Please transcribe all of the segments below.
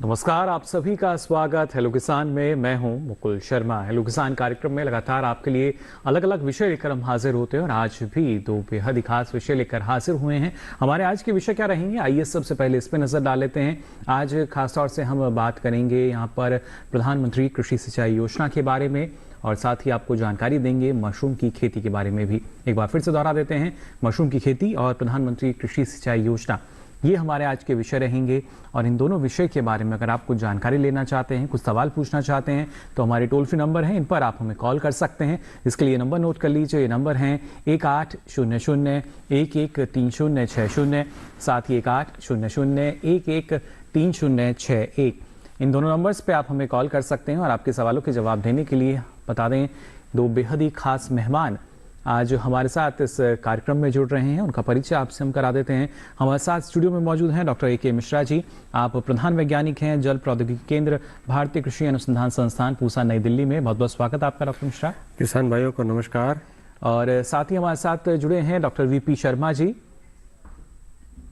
नमस्कार, आप सभी का स्वागत हेलो किसान में। मैं हूं मुकुल शर्मा। हेलो किसान कार्यक्रम में लगातार आपके लिए अलग अलग विषय लेकर हम हाजिर होते हैं और आज भी दो बेहद ही खास विषय लेकर हाजिर हुए हैं। हमारे आज के विषय क्या रहेंगे, आइए सबसे पहले इस पर नजर डाल लेते हैं। आज खासतौर से हम बात करेंगे यहाँ पर प्रधानमंत्री कृषि सिंचाई योजना के बारे में और साथ ही आपको जानकारी देंगे मशरूम की खेती के बारे में भी। एक बार फिर से दोहरा देते हैं, मशरूम की खेती और प्रधानमंत्री कृषि सिंचाई योजना, ये हमारे आज के विषय रहेंगे। और इन दोनों विषय के बारे में अगर आप कुछ जानकारी लेना चाहते हैं, कुछ सवाल पूछना चाहते हैं, तो हमारे टोल फ्री नंबर हैं, इन पर आप हमें कॉल कर सकते हैं। इसके लिए नंबर नोट कर लीजिए। ये नंबर हैं 1800-113060, साथ ही 1800-113061। इन दोनों नंबर्स पे आप हमें कॉल कर सकते हैं और आपके सवालों के जवाब देने के लिए बता दें, दो बेहद ही खास मेहमान आज हमारे साथ इस कार्यक्रम में जुड़ रहे हैं। उनका परिचय आपसे हम करा देते हैं। हमारे साथ स्टूडियो में मौजूद हैं डॉक्टर ए के मिश्रा जी। आप प्रधान वैज्ञानिक हैं जल प्रौद्योगिकी केंद्र भारतीय कृषि अनुसंधान संस्थान पूसा नई दिल्ली में। बहुत बहुत स्वागत आपका डॉक्टर मिश्रा। किसान भाइयों को नमस्कार। और साथ ही हमारे साथ जुड़े हैं doctor VP Sharma ji.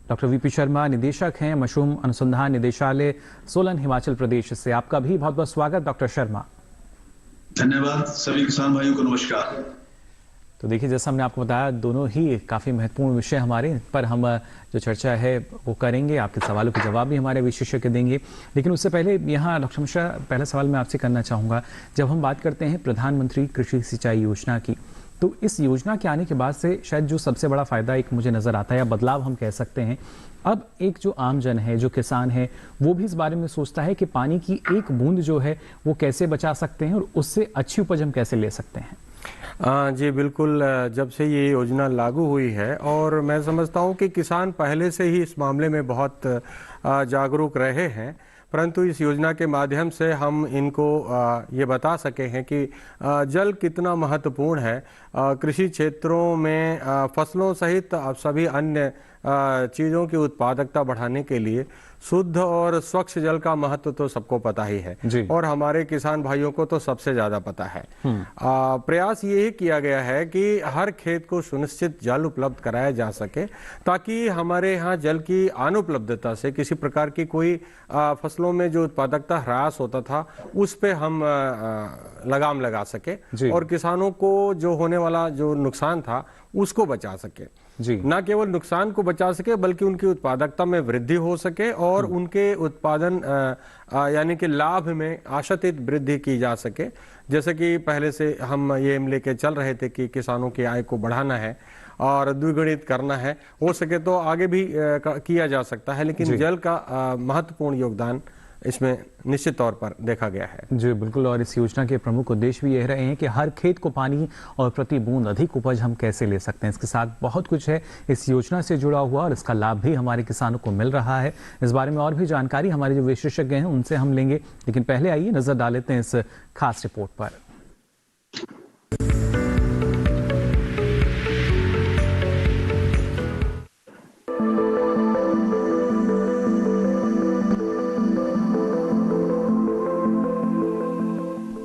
Doctor VP Sharma निदेशक हैं मशरूम अनुसंधान निदेशालय सोलन हिमाचल प्रदेश से। आपका भी बहुत बहुत स्वागत डॉक्टर शर्मा। धन्यवाद। सभी किसान भाइयों को नमस्कार। तो देखिए, जैसा हमने आपको बताया, दोनों ही काफ़ी महत्वपूर्ण विषय हमारे पर हम जो चर्चा है वो करेंगे। आपके सवालों के जवाब भी हमारे विशेषज्ञ देंगे। लेकिन उससे पहले यहाँ डॉक्टर मिश्रा, पहला सवाल मैं आपसे करना चाहूँगा। जब हम बात करते हैं प्रधानमंत्री कृषि सिंचाई योजना की, तो इस योजना के आने के बाद से शायद जो सबसे बड़ा फायदा एक मुझे नज़र आता है या बदलाव हम कह सकते हैं, अब एक जो आम जन है, जो किसान है, वो भी इस बारे में सोचता है कि पानी की एक बूंद जो है वो कैसे बचा सकते हैं और उससे अच्छी उपज हम कैसे ले सकते हैं। जी बिल्कुल। जब से ये योजना लागू हुई है और मैं समझता हूँ कि किसान पहले से ही इस मामले में बहुत जागरूक रहे हैं, परंतु इस योजना के माध्यम से हम इनको ये बता सके हैं कि जल कितना महत्वपूर्ण है कृषि क्षेत्रों में फसलों सहित सभी अन्य चीज़ों की उत्पादकता बढ़ाने के लिए। शुद्ध और स्वच्छ जल का महत्व तो सबको पता ही है और हमारे किसान भाइयों को तो सबसे ज़्यादा पता है। प्रयास ये ही किया गया है कि हर खेत को सुनिश्चित जल उपलब्ध कराया जा सके, ताकि हमारे यहाँ जल की अनुपलब्धता से किसी प्रकार की कोई फसलों में जो उत्पादकता ह्रास होता था उस पे हम लगाम लगा सके और किसानों को जो होने वाला जो नुकसान था उसको बचा सके। न केवल नुकसान को बचा सके बल्कि उनकी उत्पादकता में वृद्धि हो सके और उनके उत्पादन यानी कि लाभ में आशातीत वृद्धि की जा सके। जैसे कि पहले से हम ये एम लेके चल रहे थे कि किसानों की आय को बढ़ाना है और द्विगुणित करना है, हो सके तो आगे भी किया जा सकता है, लेकिन जल का महत्वपूर्ण योगदान इसमें निश्चित तौर पर देखा गया है। जी बिल्कुल। और इस योजना के प्रमुख उद्देश्य भी यह रहे हैं कि हर खेत को पानी और प्रति बूंद अधिक उपज हम कैसे ले सकते हैं। इसके साथ बहुत कुछ है इस योजना से जुड़ा हुआ और इसका लाभ भी हमारे किसानों को मिल रहा है। इस बारे में और भी जानकारी हमारे जो विशेषज्ञ हैं उनसे हम लेंगे, लेकिन पहले आइए नजर डाल लेते हैं इस खास रिपोर्ट पर।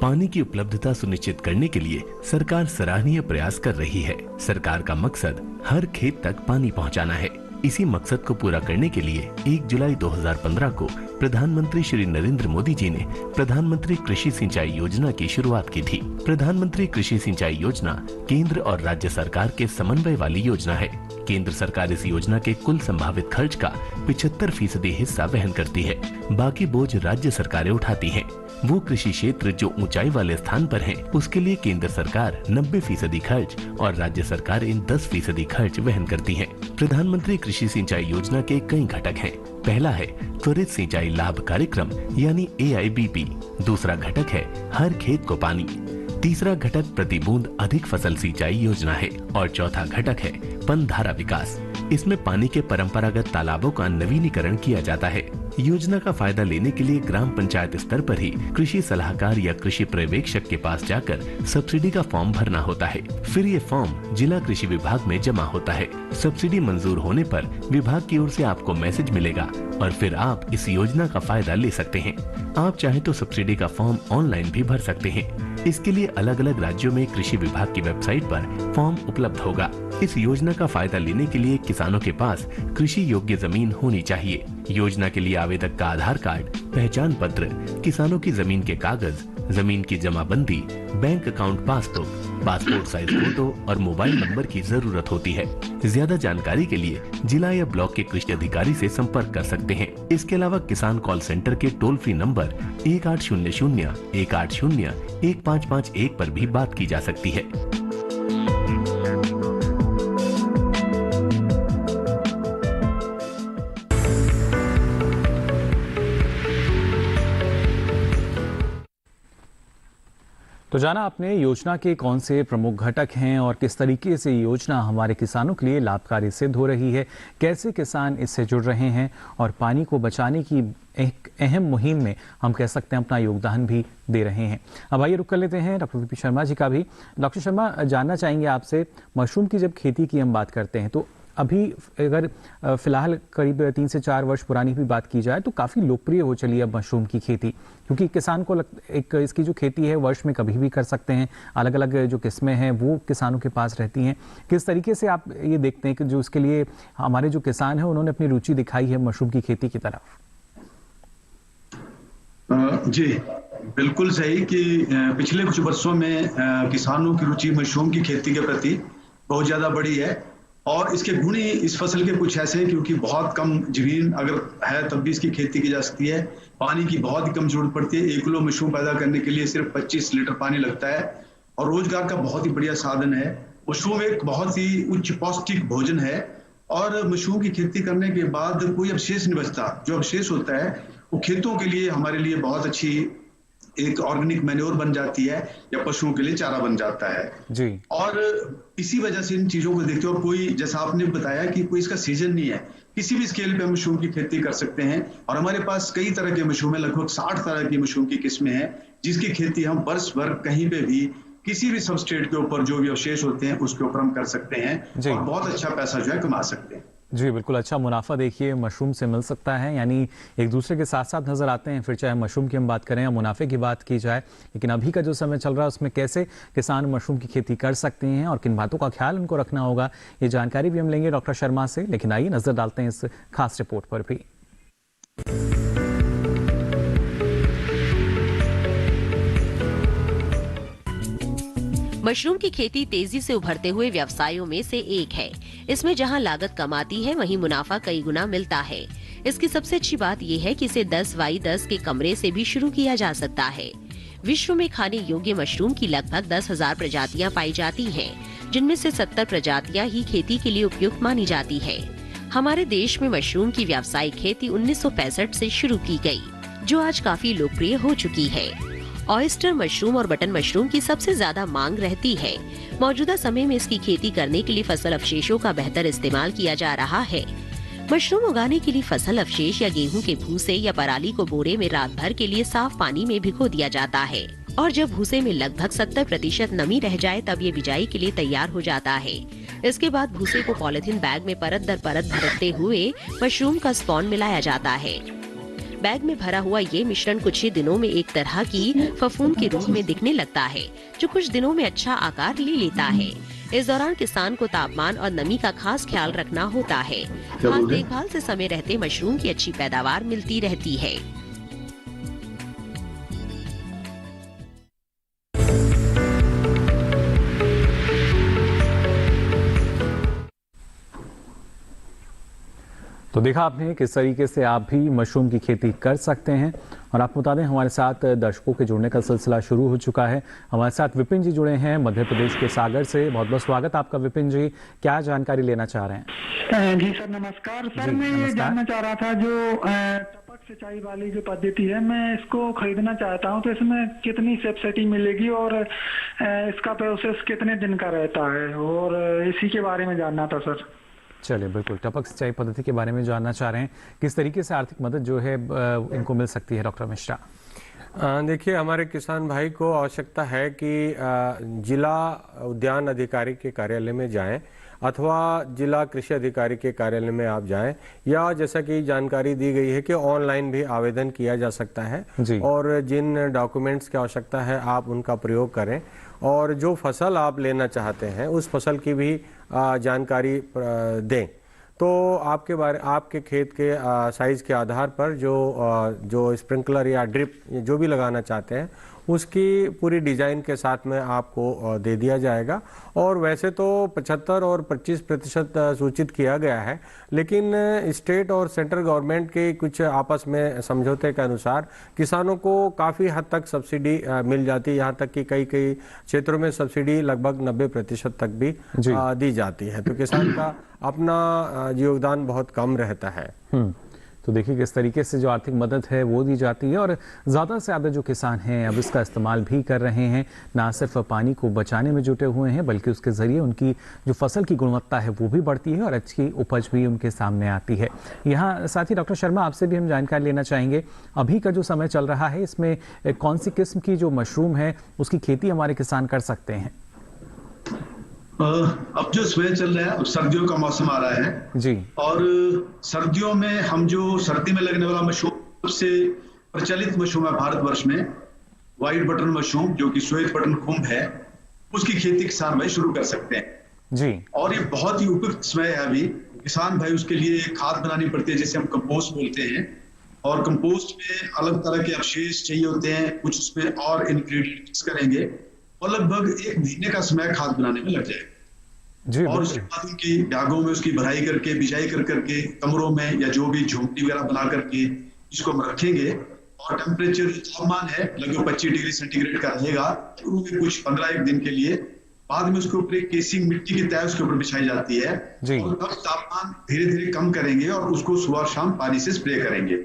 पानी की उपलब्धता सुनिश्चित करने के लिए सरकार सराहनीय प्रयास कर रही है। सरकार का मकसद हर खेत तक पानी पहुंचाना है। इसी मकसद को पूरा करने के लिए 1 जुलाई 2015 को प्रधानमंत्री श्री नरेंद्र मोदी जी ने प्रधानमंत्री कृषि सिंचाई योजना की शुरुआत की थी। प्रधानमंत्री कृषि सिंचाई योजना केंद्र और राज्य सरकार के समन्वय वाली योजना है। केंद्र सरकार इस योजना के कुल संभावित खर्च का 75% हिस्सा वहन करती है। बाकी बोझ राज्य सरकारें उठाती हैं। वो कृषि क्षेत्र जो ऊंचाई वाले स्थान पर हैं, उसके लिए केंद्र सरकार 90% खर्च और राज्य सरकार इन 10% खर्च वहन करती है। प्रधानमंत्री कृषि सिंचाई योजना के कई घटक हैं। पहला है त्वरित सिंचाई लाभ कार्यक्रम यानी AIBP। दूसरा घटक है हर खेत को पानी। तीसरा घटक प्रति बूंद अधिक फसल सिंचाई योजना है और चौथा घटक है पनधारा विकास। इसमें पानी के परंपरागत तालाबों का नवीनीकरण किया जाता है। योजना का फायदा लेने के लिए ग्राम पंचायत स्तर पर ही कृषि सलाहकार या कृषि पर्यवेक्षक के पास जाकर सब्सिडी का फॉर्म भरना होता है। फिर ये फॉर्म जिला कृषि विभाग में जमा होता है। सब्सिडी मंजूर होने पर विभाग की ओर से आपको मैसेज मिलेगा और फिर आप इस योजना का फायदा ले सकते हैं। आप चाहे तो सब्सिडी का फॉर्म ऑनलाइन भी भर सकते हैं। इसके लिए अलग अलग राज्यों में कृषि विभाग की वेबसाइट पर फॉर्म उपलब्ध होगा। इस योजना का फायदा लेने के लिए किसानों के पास कृषि योग्य जमीन होनी चाहिए। योजना के लिए आवेदक का आधार कार्ड, पहचान पत्र, किसानों की जमीन के कागज, जमीन की जमाबंदी, bank account passbook, passport size photo और मोबाइल नंबर की जरूरत होती है। ज्यादा जानकारी के लिए जिला या ब्लॉक के कृषि अधिकारी से संपर्क कर सकते हैं। इसके अलावा किसान कॉल सेंटर के टोल फ्री नंबर 1800-180-1551 पर भी बात की जा सकती है। तो जाना आपने योजना के कौन से प्रमुख घटक हैं और किस तरीके से योजना हमारे किसानों के लिए लाभकारी सिद्ध हो रही है, कैसे किसान इससे जुड़ रहे हैं और पानी को बचाने की एक अहम मुहिम में हम कह सकते हैं अपना योगदान भी दे रहे हैं। अब आइए रुक कर लेते हैं डॉक्टर वीपी शर्मा जी का भी। डॉक्टर शर्मा, जानना चाहेंगे आपसे, मशरूम की जब खेती की हम बात करते हैं तो अभी अगर फिलहाल करीब 3 से 4 वर्ष पुरानी भी बात की जाए तो काफ़ी लोकप्रिय हो चली है अब मशरूम की खेती, क्योंकि किसान को इसकी जो खेती है वर्ष में कभी भी कर सकते हैं। अलग अलग जो किस्में हैं वो किसानों के पास रहती हैं। किस तरीके से आप ये देखते हैं कि जो इसके लिए हमारे जो किसान हैं उन्होंने अपनी रुचि दिखाई है मशरूम की खेती की तरफ? जी बिल्कुल सही कि पिछले कुछ वर्षों में किसानों की रुचि मशरूम की खेती के प्रति बहुत ज्यादा बढ़ी है और इसके गुण ही इस फसल के कुछ ऐसे हैं क्योंकि बहुत कम जमीन अगर है तब भी इसकी खेती की जा सकती है। पानी की बहुत ही कम जरूरत पड़ती है। 1 किलो मशरूम पैदा करने के लिए सिर्फ 25 लीटर पानी लगता है और रोजगार का बहुत ही बढ़िया साधन है। मशरूम एक बहुत ही उच्च पौष्टिक भोजन है और मशरूम की खेती करने के बाद कोई अवशेष नहीं बचता। जो अवशेष होता है वो खेतों के लिए हमारे लिए बहुत अच्छी एक ऑर्गेनिक मैन्योर बन जाती है या पशुओं के लिए चारा बन जाता है जी। और इसी वजह से इन चीजों को देखते हैं। और कोई, जैसा आपने बताया कि कोई इसका सीजन नहीं है, किसी भी स्केल पे मशरूम की खेती कर सकते हैं और हमारे पास कई तरह के मशरूम है, लगभग 60 तरह की मशरूम की किस्में हैं जिसकी खेती हम वर्ष भर कहीं पे भी किसी भी सबस्ट्रेट के ऊपर जो भी अवशेष होते हैं उसके ऊपर हम कर सकते हैं और बहुत अच्छा पैसा जो है कमा सकते हैं। जी बिल्कुल, अच्छा मुनाफा देखिए मशरूम से मिल सकता है, यानी एक दूसरे के साथ साथ नजर आते हैं, फिर चाहे मशरूम की हम बात करें या मुनाफे की बात की जाए। लेकिन अभी का जो समय चल रहा है उसमें कैसे किसान मशरूम की खेती कर सकते हैं और किन बातों का ख्याल उनको रखना होगा, ये जानकारी भी हम लेंगे डॉक्टर शर्मा से। लेकिन आइए नजर डालते हैं इस खास रिपोर्ट पर भी। मशरूम की खेती तेजी से उभरते हुए व्यवसायों में से एक है। इसमें जहां लागत कम आती है वहीं मुनाफा कई गुना मिलता है। इसकी सबसे अच्छी बात यह है कि इसे 10x10 के कमरे से भी शुरू किया जा सकता है। विश्व में खाने योग्य मशरूम की लगभग 10,000 प्रजातियां पाई जाती हैं, जिनमें से 70 प्रजातियां ही खेती के लिए उपयुक्त मानी जाती है। हमारे देश में मशरूम की व्यावसायिक खेती 1965 से शुरू की गई, जो आज काफी लोकप्रिय हो चुकी है। ऑयस्टर मशरूम और बटन मशरूम की सबसे ज्यादा मांग रहती है। मौजूदा समय में इसकी खेती करने के लिए फसल अवशेषों का बेहतर इस्तेमाल किया जा रहा है। मशरूम उगाने के लिए फसल अवशेष या गेहूं के भूसे या पराली को बोरे में रात भर के लिए साफ पानी में भिगो दिया जाता है और जब भूसे में लगभग 70% नमी रह जाए तब ये बिजाई के लिए तैयार हो जाता है। इसके बाद भूसे को पॉलिथीन बैग में परत दर परत भरते हुए मशरूम का स्पॉन मिलाया जाता है। बैग में भरा हुआ ये मिश्रण कुछ ही दिनों में एक तरह की फफूंद के रूप में दिखने लगता है, जो कुछ दिनों में अच्छा आकार ले लेता है। इस दौरान किसान को तापमान और नमी का खास ख्याल रखना होता है। खास देखभाल से समय रहते मशरूम की अच्छी पैदावार मिलती रहती है। तो देखा आपने किस तरीके से आप भी मशरूम की खेती कर सकते हैं। और आपको बता दें हमारे साथ दर्शकों के जुड़ने का सिलसिला शुरू हो चुका है। हमारे साथ विपिन जी जुड़े हैं मध्य प्रदेश के सागर से। बहुत बहुत स्वागत आपका विपिन जी, क्या जानकारी लेना चाह रहे हैं? जी सर नमस्कार। सर मैं ये जानना चाह रहा था जो टपक सिंचाई वाली जो पद्धति है मैं इसको खरीदना चाहता हूँ, तो इसमें कितनी सब्सिडी मिलेगी और इसका प्रोसेस कितने दिन का रहता है, और इसी के बारे में जानना था सर। चलिए बिल्कुल, टपक सिंचाई पद्धति के बारे में जानना चाह रहे हैं, किस तरीके से आर्थिक मदद जो है इनको मिल सकती है डॉक्टर मिश्रा? देखिए, हमारे किसान भाई को आवश्यकता है कि जिला उद्यान अधिकारी के कार्यालय में जाएं अथवा जिला कृषि अधिकारी के कार्यालय में आप जाएं, या जैसा कि जानकारी दी गई है कि ऑनलाइन भी आवेदन किया जा सकता है और जिन डॉक्यूमेंट्स की आवश्यकता है आप उनका प्रयोग करें और जो फसल आप लेना चाहते हैं उस फसल की भी जानकारी दें। तो आपके खेत के साइज के आधार पर जो स्प्रिंकलर या ड्रिप जो भी लगाना चाहते हैं उसकी पूरी डिजाइन के साथ में आपको दे दिया जाएगा। और वैसे तो 75 और 25% सूचित किया गया है, लेकिन स्टेट और सेंट्रल गवर्नमेंट के कुछ आपस में समझौते के अनुसार किसानों को काफ़ी हद तक सब्सिडी मिल जाती है। यहाँ तक कि कई क्षेत्रों में सब्सिडी लगभग 90% तक भी दी जाती है। तो किसान का अपना योगदान बहुत कम रहता है। तो देखिए किस तरीके से जो आर्थिक मदद है वो दी जाती है और ज़्यादा से ज़्यादा जो किसान हैं अब इसका इस्तेमाल भी कर रहे हैं, ना सिर्फ पानी को बचाने में जुटे हुए हैं बल्कि उसके ज़रिए उनकी जो फसल की गुणवत्ता है वो भी बढ़ती है और अच्छी उपज भी उनके सामने आती है। यहाँ साथ ही डॉक्टर शर्मा आपसे भी हम जानकारी लेना चाहेंगे, अभी का जो समय चल रहा है इसमें कौन सी किस्म की जो मशरूम है उसकी खेती हमारे किसान कर सकते हैं? अब जो समय चल रहा है, अब सर्दियों का मौसम आ रहा है जी, और सर्दियों में हम जो सर्दी में लगने वाला मशरूम, सबसे प्रचलित मशरूम है भारतवर्ष में व्हाइट बटन मशरूम, जो कि श्वेत बटन खुम्भ है, उसकी खेती किसान भाई शुरू कर सकते हैं जी। और ये बहुत ही उपयुक्त समय है अभी। किसान भाई उसके लिए खाद बनानी पड़ती है जिसे हम कंपोस्ट बोलते हैं, और कंपोस्ट में अलग तरह के अवशेष चाहिए होते हैं, कुछ उसमें और इंग्रेडिएंट्स करेंगे और लगभग 1 महीने का समय खाद बनाने में लग जाएगा। और उसके बाद उनकी बैगों में उसकी भराई करके, बिजाई करके कमरों में या जो भी झोंपड़ी वगैरह बना करके इसको हम रखेंगे। और टेम्परेचर तापमान है लगभग 25 डिग्री सेंटीग्रेड का रहेगा शुरू में कुछ 15 दिन के लिए। बाद में उसके ऊपर एक केसिंग मिट्टी की तय उसके ऊपर बिछाई जाती है और तब तापमान धीरे धीरे कम करेंगे और उसको सुबह शाम पानी से स्प्रे करेंगे।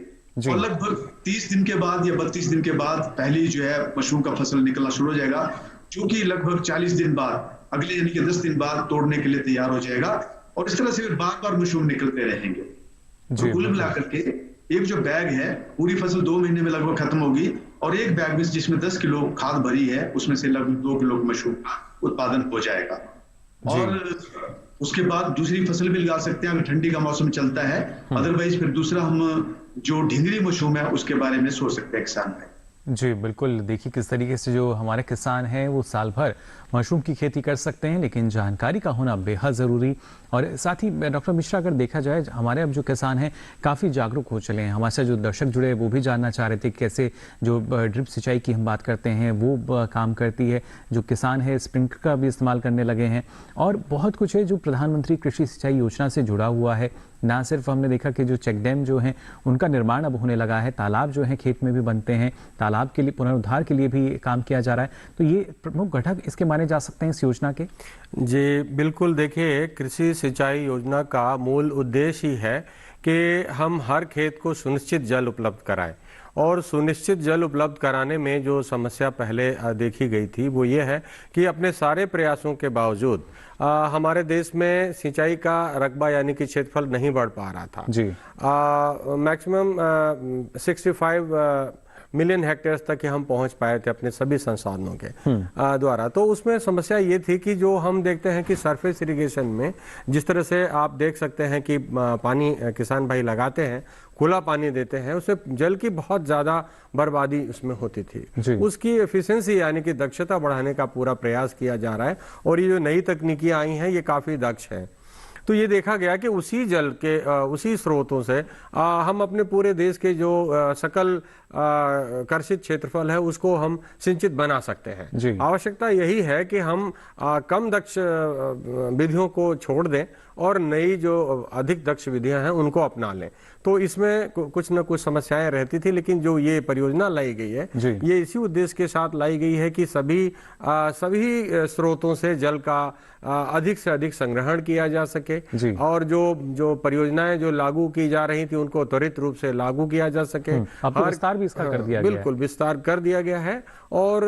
और लगभग 30 दिन के बाद या 32 दिन के बाद पहली जो है मशरूम का फसल निकलना शुरू हो जाएगा, जो कि लगभग 40 दिन बाद, अगले यानी कि 10 दिन बाद तोड़ने के लिए तैयार हो जाएगा। और इस तरह से बार बार मशरूम निकलते रहेंगे। तो कुल मिलाकर के एक जो बैग है पूरी फसल 2 महीने में लगभग खत्म होगी और एक बैग में जिसमें 10 किलो खाद भरी है उसमें से लगभग 2 किलो मशरूम का उत्पादन हो जाएगा। और उसके बाद दूसरी फसल भी लगा सकते हैं अगर ठंडी का मौसम चलता है। अदरवाइज फिर दूसरा हम जो ढिंगरी मशरूम है उसके बारे में सोच सकते हैं किसान में। जी बिल्कुल, देखिए किस तरीके से जो हमारे किसान हैं वो साल भर मशरूम की खेती कर सकते हैं, लेकिन जानकारी का होना बेहद ज़रूरी। और साथ ही डॉक्टर मिश्रा अगर देखा जाए हमारे अब जो किसान हैं काफ़ी जागरूक हो चले हैं। हमारे साथ जो दर्शक जुड़े हैं वो भी जानना चाह रहे थे कैसे जो ड्रिप सिंचाई की हम बात करते हैं वो काम करती है, जो किसान है स्प्रिंकलर का भी इस्तेमाल करने लगे हैं और बहुत कुछ है जो प्रधानमंत्री कृषि सिंचाई योजना से जुड़ा हुआ है। ना सिर्फ हमने देखा कि जो चेक डैम जो हैं उनका निर्माण अब होने लगा है, तालाब जो हैं खेत में भी बनते हैं, तालाब के लिए पुनरुद्धार के लिए भी काम किया जा रहा है। तो ये प्रमुख घटक इसके माने जा सकते हैं इस योजना के। जी बिल्कुल, देखिए कृषि सिंचाई योजना का मूल उद्देश्य ही है कि हम हर खेत को सुनिश्चित जल उपलब्ध कराएं। और सुनिश्चित जल उपलब्ध कराने में जो समस्या पहले देखी गई थी वो ये है कि अपने सारे प्रयासों के बावजूद हमारे देश में सिंचाई का रकबा यानी कि क्षेत्रफल नहीं बढ़ पा रहा था जी। मैक्सिमम 65 मिलियन हेक्टेयर्स तक हम पहुंच पाए थे अपने सभी संसाधनों के द्वारा। तो उसमें समस्या ये थी कि जो हम देखते हैं कि सरफेस इरिगेशन में जिस तरह से आप देख सकते हैं कि पानी किसान भाई लगाते हैं, खुला पानी देते हैं, उसमें जल की बहुत ज़्यादा बर्बादी उसमें होती थी। उसकी एफिशिएंसी यानी कि दक्षता बढ़ाने का पूरा प्रयास किया जा रहा है और ये जो नई तकनीकियाँ आई हैं ये काफ़ी दक्ष है। तो ये देखा गया कि उसी जल के उसी स्रोतों से हम अपने पूरे देश के जो सकल कर्षित क्षेत्रफल है उसको हम सिंचित बना सकते हैं। आवश्यकता यही है कि हम कम दक्ष विधियों को छोड़ दें और नई जो अधिक दक्ष विधियां हैं उनको अपना लें। तो इसमें कुछ न कुछ समस्याएं रहती थी, लेकिन जो ये परियोजना लाई गई है ये इसी उद्देश्य के साथ लाई गई है कि सभी स्रोतों से जल का अधिक से अधिक संग्रहण किया जा सके और जो परियोजनाएं जो लागू की जा रही थी उनको त्वरित रूप से लागू किया जा सके। विस्तार भी इसका कर दिया गया है। बिल्कुल विस्तार कर दिया गया है। और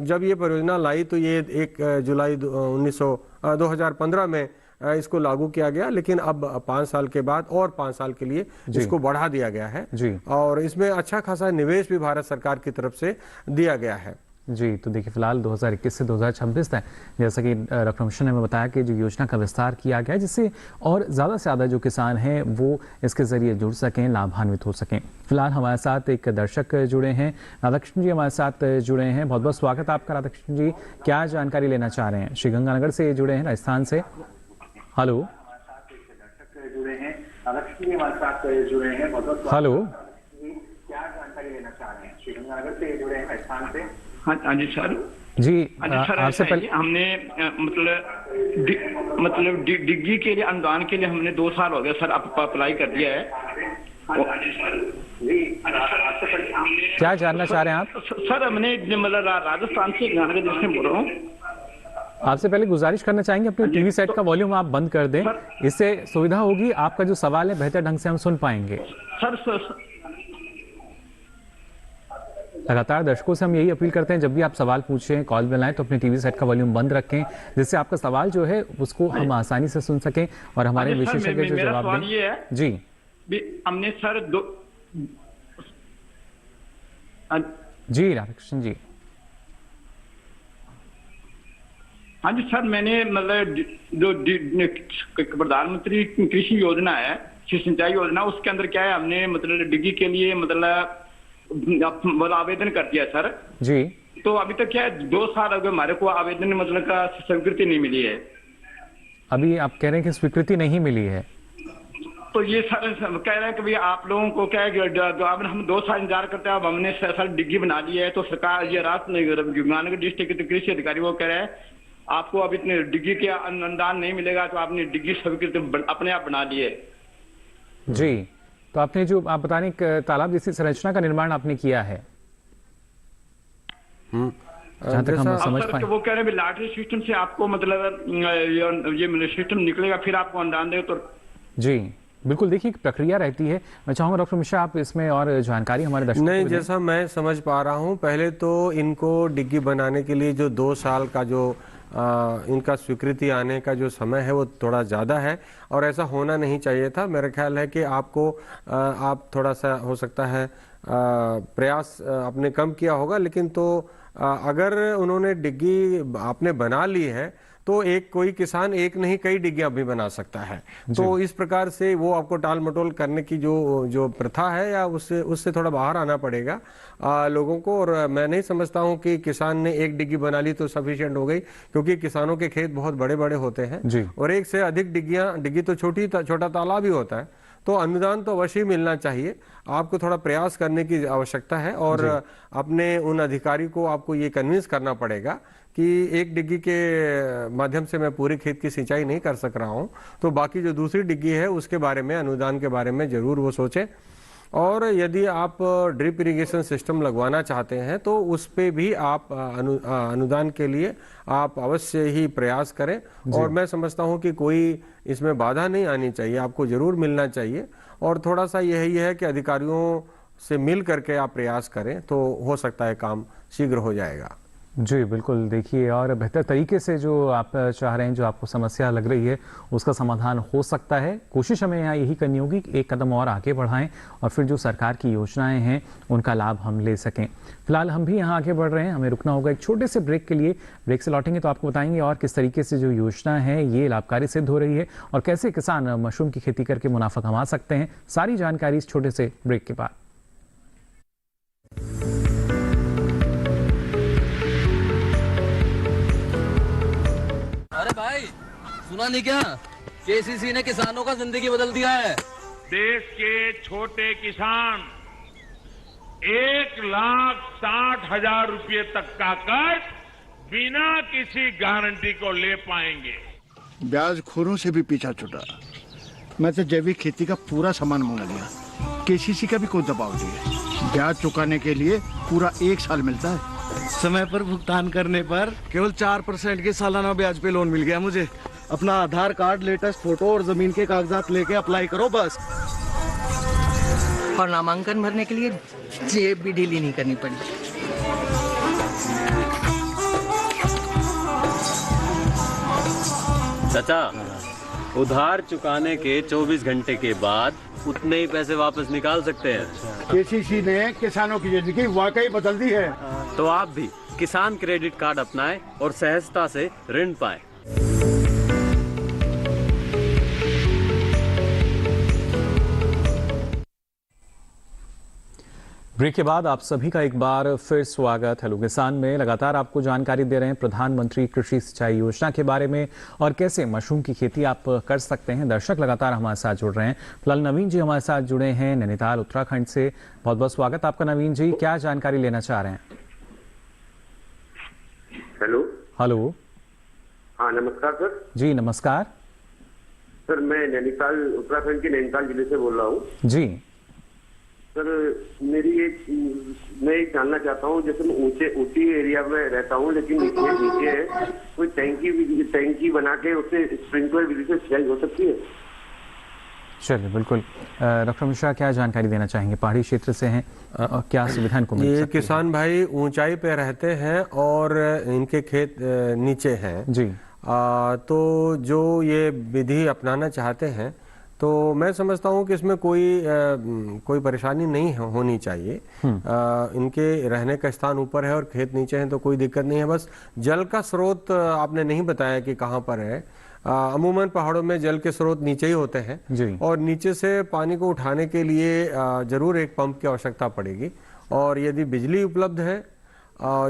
जब ये परियोजना लाई तो ये 1 जुलाई 2015 में इसको लागू किया गया, लेकिन अब 5 साल के बाद और 5 साल के लिए इसको बढ़ा दिया गया है और इसमें अच्छा खासा निवेश भी भारत सरकार की तरफ से दिया गया है। जी, तो देखिए फिलहाल 2021 से 2026 तक जैसा कि डॉक्टर मिश्रा ने हमें बताया कि जो योजना का विस्तार किया गया है जिससे और ज़्यादा से ज़्यादा जो किसान हैं वो इसके ज़रिए जुड़ सकें, लाभान्वित हो सकें। फिलहाल हमारे साथ एक दर्शक जुड़े हैं, राधाकृष्ण जी हमारे साथ जुड़े हैं। बहुत बहुत स्वागत आपका राधाकृष्ण जी, क्या जानकारी लेना चाह रहे हैं? श्रीगंगानगर से जुड़े हैं, राजस्थान से। हेलो हेलो, क्या जानकारी लेना चाह रहे हैं? श्रीगंगानगर से जुड़े हैं, राजस्थान से। हाँ जी सर जी, आपसे पहले हमने मतलब डिग्गी के लिए अनुदान के लिए हमने 2 साल हो गया सर अप्लाई कर दिया है। क्या जानना चाह रहे हैं आप? सर हमने मतलब राजस्थान से गंगानगर से बोल रहा हूँ। आपसे पहले गुजारिश करना चाहेंगे अपने टीवी सेट का वॉल्यूम आप बंद कर दें, इससे सुविधा होगी, आपका जो सवाल है बेहतर ढंग से हम सुन पाएंगे। सर लगातार दर्शकों से हम यही अपील करते हैं, जब भी आप सवाल पूछें, कॉल मिलाएं तो अपने टीवी सेट का वॉल्यूम बंद रखें, जिससे आपका सवाल जो है उसको हम आसानी से सुन सकें और हमारे विशेषज्ञ जो जवाब दें। जी हमने सर जी राधाकृष्ण जी। हाँ जी सर, मैंने मतलब जो प्रधानमंत्री कृषि योजना है, सिंचाई योजना, उसके अंदर क्या है, हमने मतलब डिग्गी के लिए मतलब आवेदन कर दिया सर जी। तो अभी तक क्या है 2 साल अगर हमारे को आवेदन मतलब का स्वीकृति नहीं मिली है। अभी आप कह रहे हैं कि स्वीकृति नहीं मिली है? तो ये सर कह रहे हैं कि भाई आप लोगों को क्या है कि हम 2 साल इंतजार करते हैं, अब हमने सर डिग्गी बना ली है, तो सरकार ये गंगानगर डिस्ट्रिक्ट के कृषि अधिकारी वो कह रहे हैं आपको अब इतने डिग्गी के अनुदान नहीं मिलेगा, तो आपने डिग्गी स्वीकृति अपने आप बना ली है। जी, तो आपने जो आप बता रहे तालाब जैसी संरचना का निर्माण आपने किया है, जहां तक हम समझ पाए। वो कह रहे हैं लॉटरी सिस्टम से आपको मतलब ये सिस्टम निकलेगा, फिर आपको अनुदान देगा। तो जी बिल्कुल, देखिए प्रक्रिया रहती है। मैं चाहूंगा डॉक्टर मिश्रा आप इसमें और जानकारी हमारे दर्शकों नहीं, जैसा मैं समझ पा रहा हूं, पहले तो इनको डिग्गी बनाने के लिए जो 2 साल का जो इनका स्वीकृति आने का जो समय है वो थोड़ा ज़्यादा है और ऐसा होना नहीं चाहिए था। मेरा ख्याल है कि आपको आप थोड़ा सा हो सकता है प्रयास आपने कम किया होगा, लेकिन तो अगर उन्होंने डिग्गी आपने बना ली है तो एक कोई किसान एक नहीं कई डिग्गियां भी बना सकता है। तो इस प्रकार से वो आपको टाल मटोल करने की जो प्रथा है या उससे थोड़ा बाहर आना पड़ेगा लोगों को। और मैं नहीं समझता हूं कि किसान ने एक डिग्गी बना ली तो सफिशिएंट हो गई, क्योंकि किसानों के खेत बहुत बड़े बड़े होते हैं और एक से अधिक डिग्गी तो छोटा तालाब ही होता है। तो अनुदान तो अवश्य मिलना चाहिए, आपको थोड़ा प्रयास करने की आवश्यकता है और अपने उन अधिकारी को आपको ये कन्विंस करना पड़ेगा कि एक डिग्गी के माध्यम से मैं पूरे खेत की सिंचाई नहीं कर सक रहा हूं, तो बाकी जो दूसरी डिग्गी है उसके बारे में, अनुदान के बारे में जरूर वो सोचें। और यदि आप ड्रिप इरिगेशन सिस्टम लगवाना चाहते हैं तो उस पे भी आप अनुदान के लिए आप अवश्य ही प्रयास करें और मैं समझता हूं कि कोई इसमें बाधा नहीं आनी चाहिए, आपको जरूर मिलना चाहिए। और थोड़ा सा यही है कि अधिकारियों से मिल करके आप प्रयास करें तो हो सकता है काम शीघ्र हो जाएगा। जी बिल्कुल, देखिए और बेहतर तरीके से जो आप चाह रहे हैं, जो आपको समस्या लग रही है उसका समाधान हो सकता है। कोशिश हमें यहाँ यही करनी होगी कि एक कदम और आगे बढ़ाएं और फिर जो सरकार की योजनाएं हैं उनका लाभ हम ले सकें। फिलहाल हम भी यहाँ आगे बढ़ रहे हैं, हमें रुकना होगा एक छोटे से ब्रेक के लिए। ब्रेक से लौटेंगे तो आपको बताएंगे और किस तरीके से जो योजना है ये लाभकारी सिद्ध हो रही है और कैसे किसान मशरूम की खेती करके मुनाफा कमा सकते हैं। सारी जानकारी इस छोटे से ब्रेक के बाद। अरे भाई सुना नहीं क्या, केसीसी ने किसानों का जिंदगी बदल दिया है। देश के छोटे किसान 1,60,000 रुपये तक का कर्ज बिना किसी गारंटी को ले पाएंगे। ब्याज खोरों से भी पीछा छुटा। मैं तो जैविक खेती का पूरा सामान मंगा लिया, केसीसी का भी कोई दबाव नहीं है। ब्याज चुकाने के लिए पूरा 1 साल मिलता है। समय पर भुगतान करने पर केवल 4% के सालाना ब्याज पे लोन मिल गया मुझे। अपना आधार कार्ड, लेटेस्ट फोटो और जमीन के कागजात लेके अप्लाई करो बस। और नामांकन भरने के लिए जेब भी ढीली नहीं करनी पड़ी। चाचा, उधार चुकाने के 24 घंटे के बाद उतने ही पैसे वापस निकाल सकते हैं। केसीसी ने किसानों की जिंदगी वाकई बदल दी है। तो आप भी किसान क्रेडिट कार्ड अपनाएं और सहजता से ऋण पाएं। ब्रेक के बाद आप सभी का एक बार फिर स्वागत हेलो किसान में। लगातार आपको जानकारी दे रहे हैं प्रधानमंत्री कृषि सिंचाई योजना के बारे में और कैसे मशरूम की खेती आप कर सकते हैं। दर्शक लगातार हमारे साथ जुड़ रहे हैं। फिलहाल नवीन जी हमारे साथ जुड़े हैं नैनीताल उत्तराखंड से। बहुत बहुत स्वागत आपका नवीन जी, क्या जानकारी लेना चाह रहे हैं? हेलो। हाँ नमस्कार सर। जी नमस्कार सर, मैं नैनीताल उत्तराखंड के नैनीताल जिले से बोल रहा हूँ। जी सर, मैं एक जानना चाहता हूँ, जैसे मैं ऊंची एरिया में रहता हूँ लेकिन नीचे है, कोई टैंकी बना के उससे स्प्रिंकलर विधि से सिंचाई हो सकती है? चलिए बिल्कुल। डॉक्टर मिश्रा क्या जानकारी देना चाहेंगे? पहाड़ी क्षेत्र से हैं और क्या सुविधा इनको मिल सकती है? किसान भाई ऊंचाई पे रहते हैं और इनके खेत नीचे हैं जी। तो जो ये विधि अपनाना चाहते हैं तो मैं समझता हूँ कि इसमें कोई परेशानी नहीं होनी चाहिए। इनके रहने का स्थान ऊपर है और खेत नीचे हैं तो कोई दिक्कत नहीं है। बस जल का स्रोत आपने नहीं बताया कि कहाँ पर है। अमूमन पहाड़ों में जल के स्रोत नीचे ही होते हैं और नीचे से पानी को उठाने के लिए जरूर एक पंप की आवश्यकता पड़ेगी। और यदि बिजली उपलब्ध है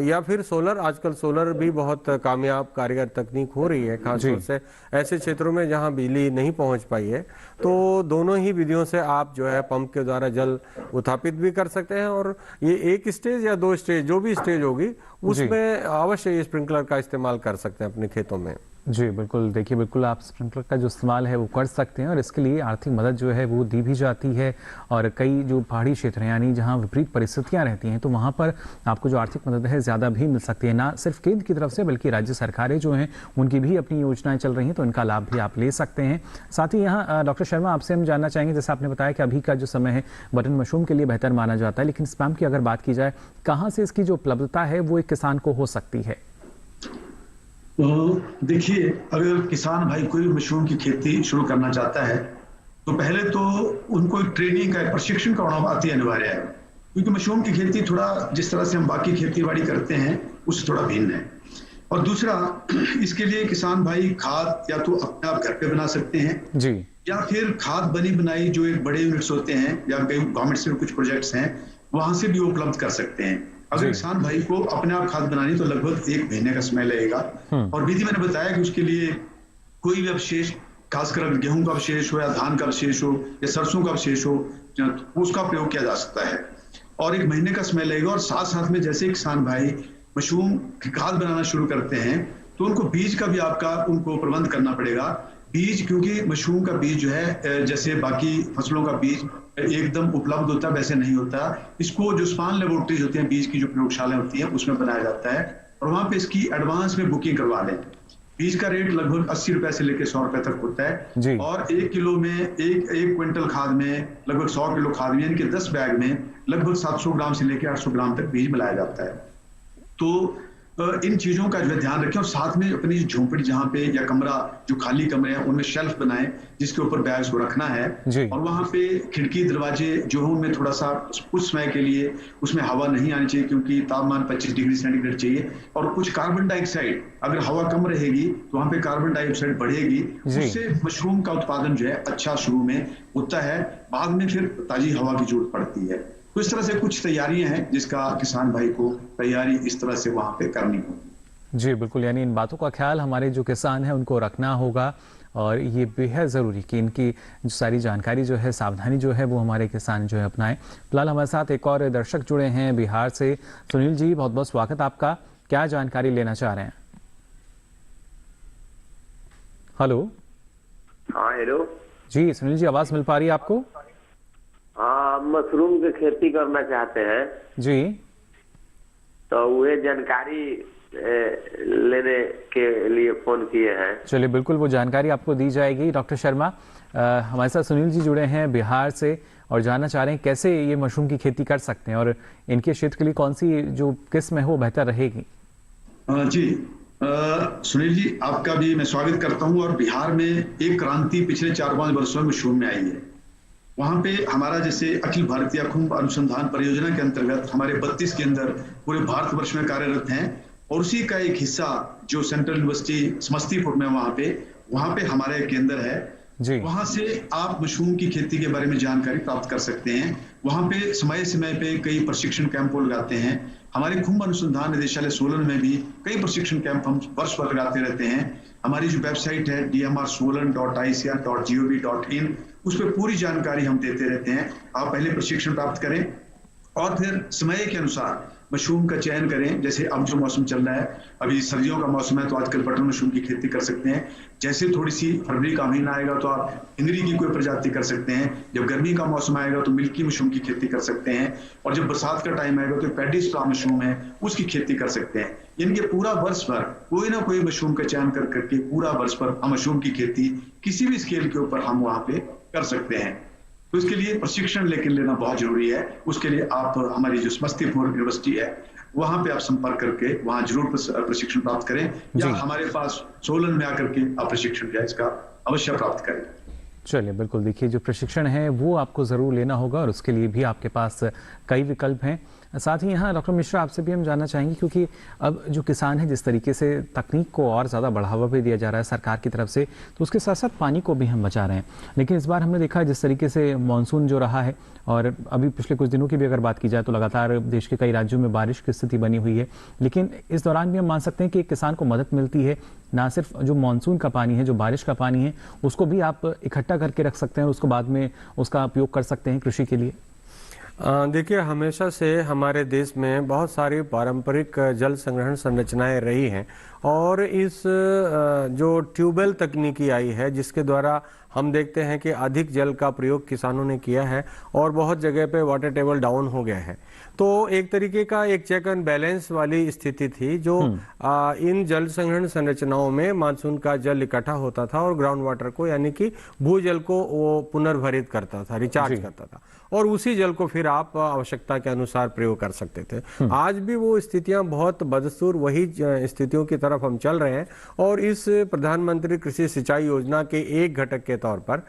या फिर सोलर, आजकल सोलर भी बहुत कामयाब कारगर तकनीक हो रही है, खासतौर से ऐसे क्षेत्रों में जहां बिजली नहीं पहुंच पाई है, तो दोनों ही विधियों से आप जो है पंप के द्वारा जल उत्थापित भी कर सकते हैं। और ये एक स्टेज या दो स्टेज, जो भी स्टेज होगी उसमें अवश्य ये स्प्रिंकलर का इस्तेमाल कर सकते हैं अपने खेतों में। जी बिल्कुल। देखिए बिल्कुल आप स्प्रिंकलर का जो इस्तेमाल है वो कर सकते हैं और इसके लिए आर्थिक मदद जो है वो दी भी जाती है। और कई जो पहाड़ी क्षेत्र हैं यानी जहाँ विपरीत परिस्थितियाँ रहती हैं तो वहाँ पर आपको जो आर्थिक मदद है ज़्यादा भी मिल सकती है, ना सिर्फ केंद्र की तरफ से बल्कि राज्य सरकारें जो हैं उनकी भी अपनी योजनाएं चल रही हैं तो इनका लाभ भी आप ले सकते हैं। साथ ही यहाँ डॉक्टर शर्मा आपसे हम जानना चाहेंगे, जैसे आपने बताया कि अभी का जो समय है बटन मशरूम के लिए बेहतर माना जाता है, लेकिन स्पैम की अगर बात की जाए कहाँ से इसकी जो उपलब्धता है वो एक किसान को हो सकती है? तो देखिए, अगर किसान भाई कोई मशरूम की खेती शुरू करना चाहता है तो पहले तो उनको एक ट्रेनिंग का, प्रशिक्षण का होना अति अनिवार्य है, क्योंकि मशरूम की खेती थोड़ा जिस तरह से हम बाकी खेती बाड़ी करते हैं उससे थोड़ा भिन्न है। और दूसरा, इसके लिए किसान भाई खाद या तो अपने आप घर पे बना सकते हैं जी, या फिर खाद बनी बनाई जो एक बड़े यूनिट्स होते हैं या कई गवर्नमेंट से कुछ प्रोजेक्ट्स हैं वहां से भी उपलब्ध कर सकते हैं। अगर किसान भाई को अपने आप खाद बनानी तो लगभग 1 महीने का समय लगेगा। और विधि मैंने बताया कि उसके लिए कोई भी अवशेष, खासकर अगर गेहूं का अवशेष हो या धान का अवशेष हो या सरसों का अवशेष हो, उसका प्रयोग किया जा सकता है और 1 महीने का समय लगेगा। और साथ साथ में जैसे किसान भाई मशरूम की खाद बनाना शुरू करते हैं तो उनको बीज का भी उनको प्रबंध करना पड़ेगा। बीज, क्योंकि मशरूम का बीज जो है जैसे बाकी फसलों का बीज एकदम उपलब्ध होता है वैसे नहीं होता। इसको जो स्पान लेबोरेटरीज होती हैं, बीज की जो प्रयोगशालाएं होती हैं उसमें बनाया जाता है और वहां पे इसकी एडवांस में बुकिंग करवा लें। बीज का रेट लगभग 80 रुपए से लेकर 100 रुपए तक होता है और 1 किलो में एक क्विंटल खाद में लगभग 100 किलो खाद में, यानी कि 10 बैग में लगभग 700 ग्राम से लेकर 800 ग्राम तक बीज मिलाया जाता है। तो इन चीजों का जो ध्यान रखें और साथ में अपनी झोंपड़ी जहां पे या कमरा, जो खाली कमरे हैं उनमें शेल्फ बनाएं जिसके ऊपर बैग्स को रखना है और वहां पे खिड़की दरवाजे जो है उनमें थोड़ा सा कुछ समय के लिए उसमें हवा नहीं आनी चाहिए, क्योंकि तापमान 25 डिग्री सेंटीग्रेड चाहिए। और कुछ कार्बन डाइऑक्साइड, अगर हवा कम रहेगी तो वहां पे कार्बन डाइऑक्साइड बढ़ेगी, उससे मशरूम का उत्पादन जो है अच्छा शुरू में होता है, बाद में फिर ताजी हवा की जरूरत पड़ती है। तो इस तरह से कुछ तैयारियां हैं जिसका किसान भाई को तैयारी इस तरह से वहां पे करनी होगी। जी बिल्कुल, यानी इन बातों का ख्याल हमारे जो किसान हैं उनको रखना होगा और ये बेहद ज़रूरी कि इनकी जो सारी जानकारी जो है, सावधानी जो है वो हमारे किसान जो है अपनाएं। फिलहाल हमारे साथ एक और दर्शक जुड़े हैं बिहार से। सुनील जी, बहुत बहुत स्वागत आपका। क्या जानकारी लेना चाह रहे हैं? हेलो। हाँ हेलो जी सुनील जी, आवाज मिल पा रही है आपको? मशरूम की खेती करना चाहते हैं जी, तो वह जानकारी लेने के लिए फोन किए हैं। चलिए बिल्कुल, वो जानकारी आपको दी जाएगी। डॉक्टर शर्मा, हमारे साथ सुनील जी जुड़े हैं बिहार से और जानना चाह रहे हैं कैसे ये मशरूम की खेती कर सकते हैं और इनके क्षेत्र के लिए कौन सी जो किस्म है वो बेहतर रहेगी। जी सुनील जी, आपका भी मैं स्वागत करता हूं। और बिहार में एक क्रांति पिछले 4-5 वर्षों में मशरूम में आई है वहां पे हमारा जैसे अखिल भारतीय खुम्ब अनुसंधान परियोजना के अंतर्गत हमारे 32 केंद्र पूरे भारतवर्ष में कार्यरत हैं, और उसी का एक हिस्सा जो सेंट्रल यूनिवर्सिटी समस्तीपुर में वहां पे हमारा एक केंद्र है जी। वहां से आप मशरूम की खेती के बारे में जानकारी प्राप्त कर सकते हैं। वहां पे समय समय पे कई प्रशिक्षण कैंप लगाते हैं। हमारे खुम्ब अनुसंधान निदेशालय सोलन में भी कई प्रशिक्षण कैंप हम वर्ष भर लगाते रहते हैं। हमारी जो वेबसाइट है dmrsolan.icr.gov.in, उस पर पूरी जानकारी हम देते रहते हैं। आप पहले प्रशिक्षण प्राप्त करें और फिर समय के अनुसार मशरूम का चयन करें। जैसे अब जो मौसम चल रहा है, अभी सर्दियों का मौसम है, तो आजकल बटन मशरूम की खेती कर सकते हैं। जैसे थोड़ी सी फरवरी का महीना आएगा तो आप हिंगरी की कोई प्रजाति कर सकते हैं। जब गर्मी का मौसम आएगा तो मिल्की मशरूम की खेती कर सकते हैं, और जब बरसात का टाइम आएगा तो पैडी स्ट्रॉ मशरूम है उसकी खेती कर सकते हैं। इनके पूरा वर्ष भर कोई ना कोई मशरूम का चयन कर करके पूरा वर्ष भर हम मशरूम की खेती किसी भी स्केल के ऊपर हम वहां पे कर सकते हैं। तो इसके लिए प्रशिक्षण लेना बहुत जरूरी है। उसके लिए आप हमारी जो समस्तीपुर यूनिवर्सिटी है वहां पे आप संपर्क करके वहां जरूर प्रशिक्षण प्राप्त करें, या हमारे पास सोलन में आकर के आप प्रशिक्षण इसका अवश्य प्राप्त करें। चलिए, बिल्कुल। देखिए, जो प्रशिक्षण है वो आपको ज़रूर लेना होगा, और उसके लिए भी आपके पास कई विकल्प हैं। साथ ही यहाँ डॉक्टर मिश्रा, आपसे भी हम जानना चाहेंगे, क्योंकि अब जो किसान है जिस तरीके से तकनीक को और ज़्यादा बढ़ावा भी दिया जा रहा है सरकार की तरफ से, तो उसके साथ साथ पानी को भी हम बचा रहे हैं। लेकिन इस बार हमने देखा जिस तरीके से मानसून जो रहा है, और अभी पिछले कुछ दिनों की भी अगर बात की जाए तो लगातार देश के कई राज्यों में बारिश की स्थिति बनी हुई है। लेकिन इस दौरान भी हम मान सकते हैं कि किसान को मदद मिलती है। ना सिर्फ जो मानसून का पानी है, जो बारिश का पानी है, उसको भी आप इकट्ठा करके रख सकते हैं, उसको बाद में उसका उपयोग कर सकते हैं कृषि के लिए। देखिए, हमेशा से हमारे देश में बहुत सारी पारंपरिक जल संग्रहण संरचनाएं रही हैं, और इस जो ट्यूबवेल तकनीकी आई है जिसके द्वारा हम देखते हैं कि अधिक जल का प्रयोग किसानों ने किया है और बहुत जगह पे वाटर टेबल डाउन हो गया है। तो एक तरीके का एक चेक एंड बैलेंस वाली स्थिति थी जो इन जल संग्रहण संरचनाओं में मानसून का जल इकट्ठा होता था और ग्राउंड वाटर को, यानी कि भूजल को वो पुनर्भरित करता था, रिचार्ज करता था, और उसी जल को फिर आप आवश्यकता के अनुसार प्रयोग कर सकते थे। आज भी वो स्थितियां बहुत बदस्तूर वही स्थितियों की तरफ हम चल रहे हैं, और इस प्रधानमंत्री कृषि सिंचाई योजना के एक घटक के तौर पर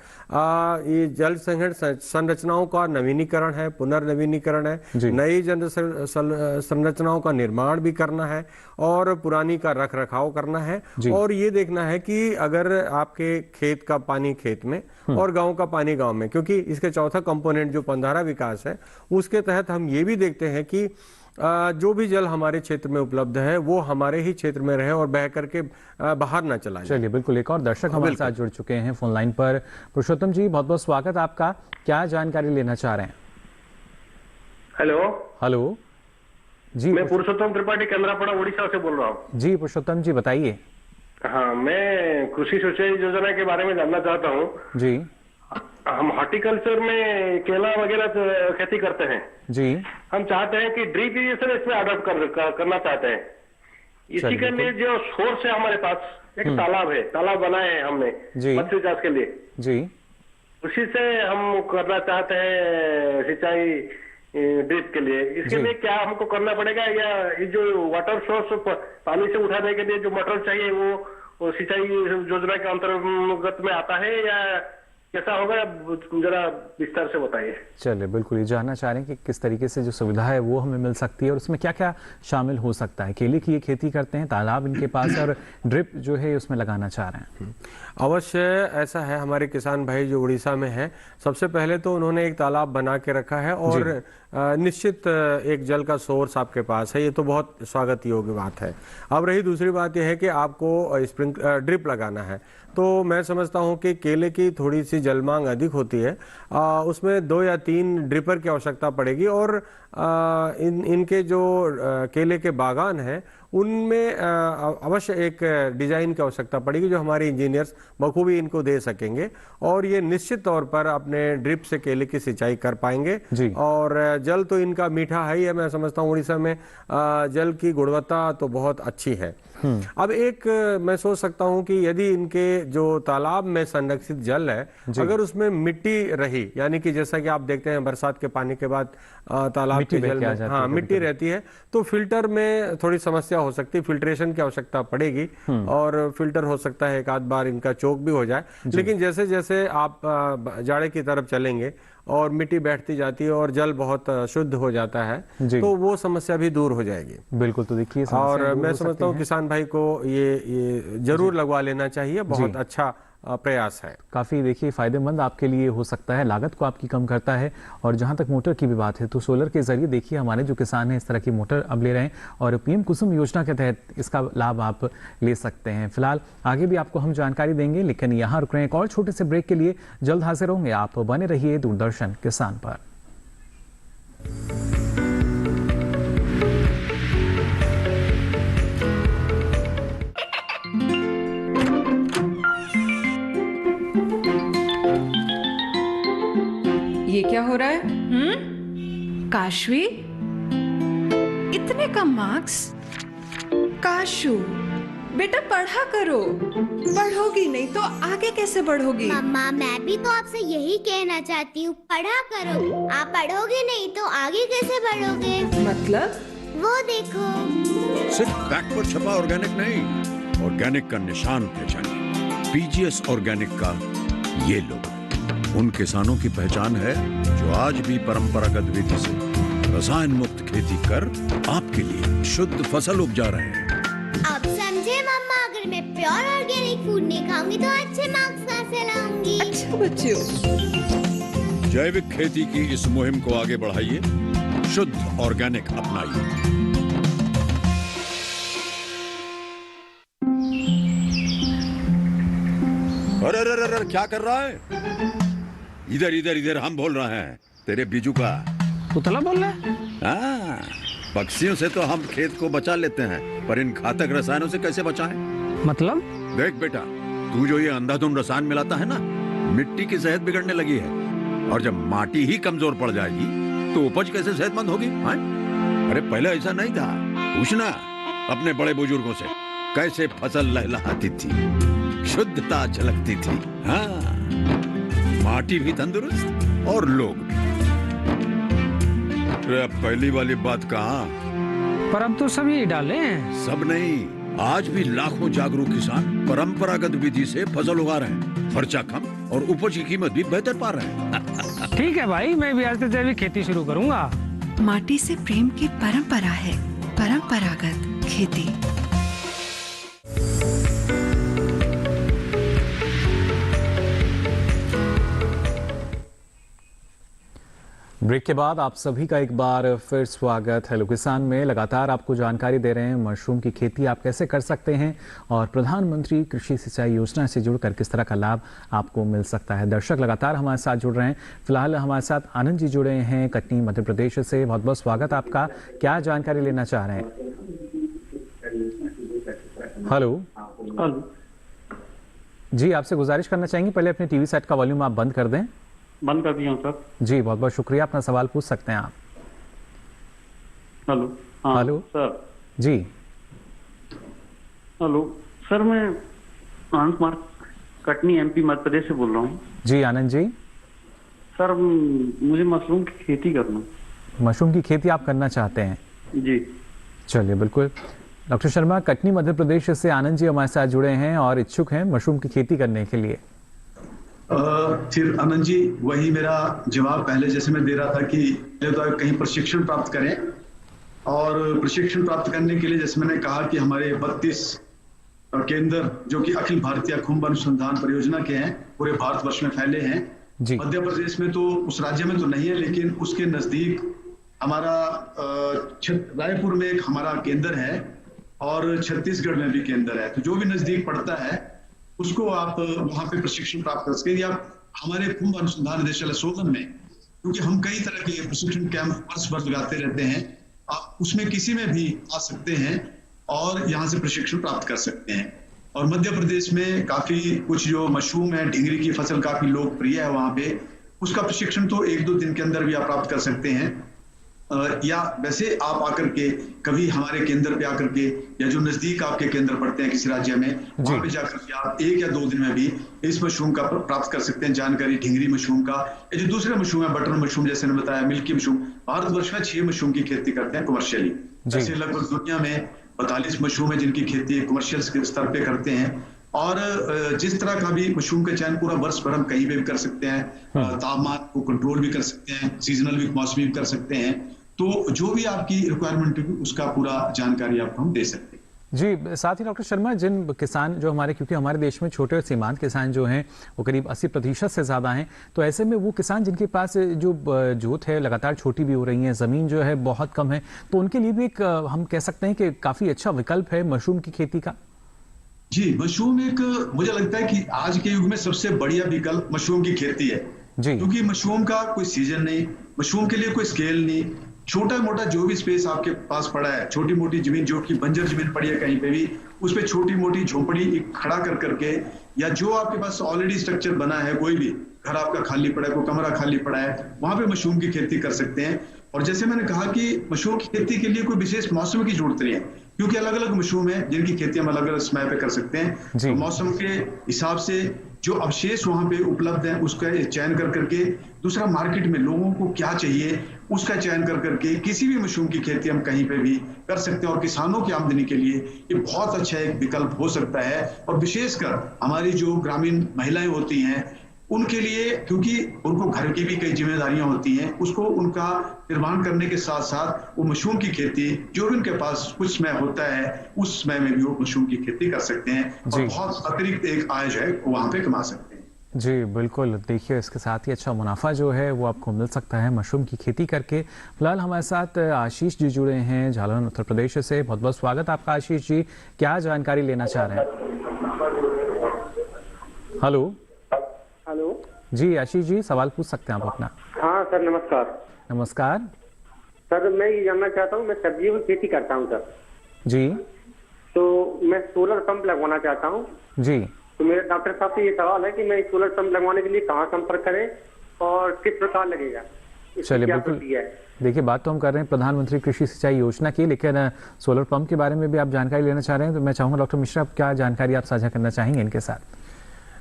ये जल संग्रहण संरचनाओं का नवीनीकरण है, पुनर्नवीनीकरण है, नई जल संरचनाओं का निर्माण भी करना है और पुरानी का रख रखाव करना है, और ये देखना है कि अगर आपके खेत का पानी खेत में और गांव का पानी गांव में, क्योंकि इसके चौथा कंपोनेंट जो पंधारा विकास है उसके तहत हम ये भी देखते हैं कि जो भी जल हमारे क्षेत्र में उपलब्ध है वो हमारे ही क्षेत्र में रहे और बह करके बाहर ना चला जाए। चलिए, बिल्कुल। एक और दर्शक हमारे साथ जुड़ चुके हैं फोन लाइन पर। पुरुषोत्तम जी, बहुत बहुत स्वागत आपका। क्या जानकारी लेना चाह रहे हैं? हेलो जी, मैं पुरुषोत्तम त्रिपाठी, केंद्रापड़ा, उड़ीसा से बोल रहा हूँ। जी पुरुषोत्तम जी, बताइए। हाँ, मैं कृषि सिंचाई योजना के बारे में जानना चाहता हूँ जी। हम हॉर्टिकल्चर में केला वगैरह खेती करते हैं जी। हम चाहते हैं कि ड्रिप इरिगेशन इसमें अडॉप्ट करना चाहते हैं। इसी के लिए जो सोर्स है हमारे पास, एक तालाब है, तालाब बनाए हैं हमने मत्स्य चाष के लिए जी। उसी से हम करना चाहते हैं सिंचाई ड्रिप के लिए। इसके लिए क्या हमको करना पड़ेगा, या ये जो वाटर सोर्स पानी से उठाने के लिए जो मोटर चाहिए वो सिंचाई योजना के अंतर्गत में आता है, या कैसा होगा, जरा विस्तार से बताइए। चलिए, बिल्कुल। ये जानना चाह रहे हैं कि किस तरीके से जो सुविधा है वो हमें मिल सकती है और उसमें क्या क्या शामिल हो सकता है। केले की ये खेती करते हैं, तालाब इनके पास, और ड्रिप जो है उसमें लगाना चाह रहे हैं। अवश्य ऐसा है। हमारे किसान भाई जो उड़ीसा में है, सबसे पहले तो उन्होंने एक तालाब बना के रखा है और निश्चित एक जल का सोर्स आपके पास है, ये तो बहुत स्वागत योग्य बात है। अब रही दूसरी बात यह है कि आपको ड्रिप लगाना है, तो मैं समझता हूं कि केले की थोड़ी सी जल मांग अधिक होती है, उसमें 2 या 3 ड्रिपर की आवश्यकता पड़ेगी, और इनके जो केले के बागान हैं उनमें अवश्य एक डिजाइन की आवश्यकता पड़ेगी जो हमारे इंजीनियर्स बखूबी इनको दे सकेंगे, और ये निश्चित तौर पर अपने ड्रिप से केले की सिंचाई कर पाएंगे। और जल तो इनका मीठा है ही है, मैं समझता हूँ उड़ीसा में जल की गुणवत्ता तो बहुत अच्छी है। अब एक मैं सोच सकता हूं कि यदि इनके जो तालाब में संरक्षित जल है, अगर उसमें मिट्टी रही, यानी कि जैसा कि आप देखते हैं बरसात के पानी के बाद तालाब के जल में मिट्टी रहती है, तो फिल्टर में थोड़ी समस्या हो सकती है, फिल्ट्रेशन की आवश्यकता पड़ेगी, और फिल्टर हो सकता है एक आध बार इनका चोक भी हो जाए। लेकिन जैसे जैसे आप जाड़े की तरफ चलेंगे और मिट्टी बैठती जाती है और जल बहुत शुद्ध हो जाता है, तो वो समस्या भी दूर हो जाएगी। बिल्कुल, तो देखिए और मैं समझता हूँ किसान भाई को ये जरूर लगवा लेना चाहिए, बहुत अच्छा प्रयास है। काफ़ी देखिए फ़ायदेमंद आपके लिए हो सकता है, लागत को आपकी कम करता है। और जहां तक मोटर की भी बात है तो सोलर के जरिए देखिए हमारे जो किसान हैं इस तरह की मोटर अब ले रहे हैं और पीएम कुसुम योजना के तहत इसका लाभ आप ले सकते हैं। फिलहाल आगे भी आपको हम जानकारी देंगे, लेकिन यहाँ रुक रहे हैं एक और छोटे से ब्रेक के लिए। जल्द हाजिर होंगे, आप बने रहिए दूरदर्शन किसान पर। ये क्या हो रहा है? काशवी, इतने कम मार्क्स? काशू बेटा पढ़ा करो, पढ़ोगी नहीं तो आगे कैसे बढ़ोगी? मम्मा मैं भी तो आपसे यही कहना चाहती हूँ, पढ़ा करो। आप पढ़ोगे नहीं तो आगे कैसे बढ़ोगे? मतलब? वो देखो, सिर्फ बैक पर छपा ऑर्गेनिक नहीं, ऑर्गेनिक का निशान पहचानिए। पीजीएस ऑर्गेनिक का ये लोगो उन किसानों की पहचान है जो आज भी परंपरागत विधि से रसायन मुक्त खेती कर आपके लिए शुद्ध फसल उपजा रहे हैं। अब समझे मम्मा, अगर मैं प्योर ऑर्गेनिक फूड नहीं खाऊंगी तो अच्छे मार्क्स कहाँ से लाऊंगी? अच्छा बच्चों, जैविक खेती की इस मुहिम को आगे बढ़ाइए, शुद्ध ऑर्गेनिक अपनाइए। अरे अरे अरे क्या कर रहा है? इधर इधर इधर, हम बोल रहे हैं तेरे बीजू का। पुतला बोल रहा है? हाँ, पक्षियों से तो हम खेत को बचा लेते हैं, पर इन घातक रसायनों से कैसे बचाएं? मतलब? देख बेटा, तू जो ये अंधाधुंध रसायन मिलाता है ना, मिट्टी की सेहत बिगड़ने लगी है। और जब माटी ही कमजोर पड़ जाएगी तो उपज कैसे सेहतमंद होगी? हाँ? अरे पहले ऐसा नहीं था, पूछना अपने बड़े बुजुर्गों से, कैसे फसल लहलहाती थी, शुद्धता झलकती थी। हाँ, माटी भी तंदुरुस्त और लोग भी। पहली वाली बात कहाँ? पर अब तो सब यही डाले हैं। सब नहीं, आज भी लाखों जागरूक किसान परंपरागत विधि से फसल उगा रहे हैं, खर्चा कम और उपज की कीमत भी बेहतर पा रहे हैं। ठीक है भाई, मैं भी आज से जैविक खेती शुरू करूंगा। माटी से प्रेम की परंपरा है परंपरागत खेती। ब्रेक के बाद आप सभी का एक बार फिर स्वागत। हेलो किसान में लगातार आपको जानकारी दे रहे हैं मशरूम की खेती आप कैसे कर सकते हैं और प्रधानमंत्री कृषि सिंचाई योजना से जुड़कर किस तरह का लाभ आपको मिल सकता है। दर्शक लगातार हमारे साथ जुड़ रहे हैं। फिलहाल हमारे साथ आनंद जी जुड़े हैं कटनी मध्य प्रदेश से। बहुत बहुत स्वागत आपका। क्या जानकारी लेना चाह रहे हैं? हेलो जी, आपसे गुजारिश करना चाहेंगे पहले अपने टीवी सेट का वॉल्यूम आप बंद कर दें। बंद कर दिया हूं सर। जी बहुत बहुत शुक्रिया, अपना सवाल पूछ सकते हैं आप। हेलो। हाँ, हेलो सर जी। हेलो सर, मैं आनंद कुमार कटनी एमपी मध्य प्रदेश से बोल रहा हूँ। जी आनंद जी। सर मुझे मशरूम की खेती करना। मशरूम की खेती आप करना चाहते हैं? जी चलिए बिल्कुल। डॉक्टर शर्मा कटनी मध्य प्रदेश से आनंद जी हमारे साथ जुड़े हैं और इच्छुक हैं मशरूम की खेती करने के लिए। फिर आनंद जी, वही मेरा जवाब पहले जैसे मैं दे रहा था कि तो कहीं प्रशिक्षण प्राप्त करें, और प्रशिक्षण प्राप्त करने के लिए जैसे मैंने कहा कि हमारे 32 केंद्र जो कि अखिल भारतीय खुम्ब अनुसंधान परियोजना के हैं, पूरे भारतवर्ष में फैले हैं। मध्य प्रदेश में तो उस राज्य में तो नहीं है, लेकिन उसके नजदीक हमारा रायपुर में एक हमारा केंद्र है और छत्तीसगढ़ में भी केंद्र है। तो जो भी नजदीक पड़ता है उसको आप वहां पे प्रशिक्षण प्राप्त कर सकते हैं, या हमारे खुम्ब अनुसंधान निदेशालय सोलन में, क्योंकि हम कई तरह के प्रशिक्षण कैंप वर्ष भर लगाते रहते हैं, आप उसमें किसी में भी आ सकते हैं और यहाँ से प्रशिक्षण प्राप्त कर सकते हैं। और मध्य प्रदेश में काफी कुछ जो मशरूम है, ढिंगरी की फसल काफी लोकप्रिय है वहां पे, उसका प्रशिक्षण तो 1-2 दिन के अंदर भी आप प्राप्त कर सकते हैं, या वैसे आप आकर के कभी हमारे केंद्र पे आकर के, या जो नजदीक आपके केंद्र पड़ते हैं किसी राज्य में, वहां पे जाकर के आप 1 या 2 दिन में भी इस मशरूम का प्राप्त कर सकते हैं जानकारी, ढिंगरी मशरूम का। ये जो दूसरे मशरूम है, बटर मशरूम जैसे ने बताया, मिल्की मशरूम, भारतवर्ष में 6 मशरूम की खेती करते हैं कमर्शियली। जैसे लगभग दुनिया में 42 मशरूम है जिनकी खेती कमर्शियल स्तर पे करते हैं। और जिस तरह का भी मशरूम का चयन पूरा वर्ष भर हम कहीं पे भी कर सकते हैं, तापमान को कंट्रोल भी कर सकते हैं, सीजनल भी मौसमी भी कर सकते हैं। तो जो भी आपकी रिक्वायरमेंट होगी उसका पूरा जानकारी आपको हम दे सकते हैं। जी, साथ ही डॉक्टर शर्मा, जिन किसान जो हमारे, क्योंकि हमारे देश में छोटे और सीमांत किसान जो हैं वो करीब 80% से ज़्यादा हैं, तो ऐसे में वो किसान जिनके पास जो जोत है लगातार छोटी भी हो रही है, ज़मीन जो है बहुत कम है, तो उनके लिए भी एक हम कह सकते हैं कि काफ़ी अच्छा विकल्प है मशरूम की खेती का। जी, मशरूम एक, मुझे लगता है कि आज के युग में सबसे बढ़िया विकल्प मशरूम की खेती है जी, क्योंकि मशरूम का कोई सीजन नहीं, मशरूम के लिए कोई स्केल नहीं, छोटा मोटा जो भी स्पेस आपके पास पड़ा है, छोटी मोटी जमीन जो कि बंजर जमीन पड़ी है कहीं पे भी, उस पे छोटी मोटी झोपड़ी एक खड़ा कर करके, या जो आपके पास ऑलरेडी स्ट्रक्चर बना है, कोई भी घर आपका खाली पड़ा है, कोई कमरा खाली पड़ा है, वहां पे मशरूम की खेती कर सकते हैं। और जैसे मैंने कहा कि मशरूम की खेती के लिए कोई विशेष मौसम की जरूरत नहीं है, क्योंकि अलग अलग मशरूम है जिनकी खेती हम अलग अलग समय पे कर सकते हैं। तो मौसम के हिसाब से जो अवशेष वहां पे उपलब्ध है उसका चयन कर करके, दूसरा मार्केट में लोगों को क्या चाहिए उसका चयन कर करके किसी भी मशरूम की खेती हम कहीं पे भी कर सकते हैं। और किसानों की आमदनी के लिए ये बहुत अच्छा एक विकल्प हो सकता है। और विशेषकर हमारी जो ग्रामीण महिलाएं होती हैं उनके लिए, क्योंकि उनको घर की भी कई जिम्मेदारियां होती हैं, उसको उनका निर्वहन करने के साथ साथ वो मशरूम की खेती जो भी उनके पास कुछ समय होता है उस समय में भी वो मशरूम की खेती कर सकते हैं और बहुत अतिरिक्त एक आय जो है वहां पे कमा सकते हैं। जी बिल्कुल, देखिए इसके साथ ही अच्छा मुनाफा जो है वो आपको मिल सकता है मशरूम की खेती करके। फिलहाल हमारे साथ आशीष जी जुड़े हैं झालावाड़ उत्तर प्रदेश से। बहुत बहुत स्वागत आपका आशीष जी, क्या जानकारी लेना चाह रहे हैं? हेलो हेलो जी आशीष जी, सवाल पूछ सकते हैं आप अपना। हाँ सर, नमस्कार। नमस्कार सर, मैं ये जानना चाहता हूँ, मैं सब्जियों की खेती करता हूँ सर जी, तो मैं सोलर पंप लगवाना चाहता हूँ जी। तो मेरे डॉक्टर साहब से ये सवाल है कि मैं सोलर पंप लगवाने के लिए कहाँ संपर्क करें और किस प्रकार लगेगा? चलिए बिल्कुल, देखिए बात तो हम कर रहे हैं प्रधानमंत्री कृषि सिंचाई योजना की, लेकिन सोलर पंप के बारे में भी आप जानकारी लेना चाह रहे हैं तो मैं चाहूँगा डॉक्टर मिश्रा, आप क्या जानकारी आप साझा करना चाहेंगे इनके साथ?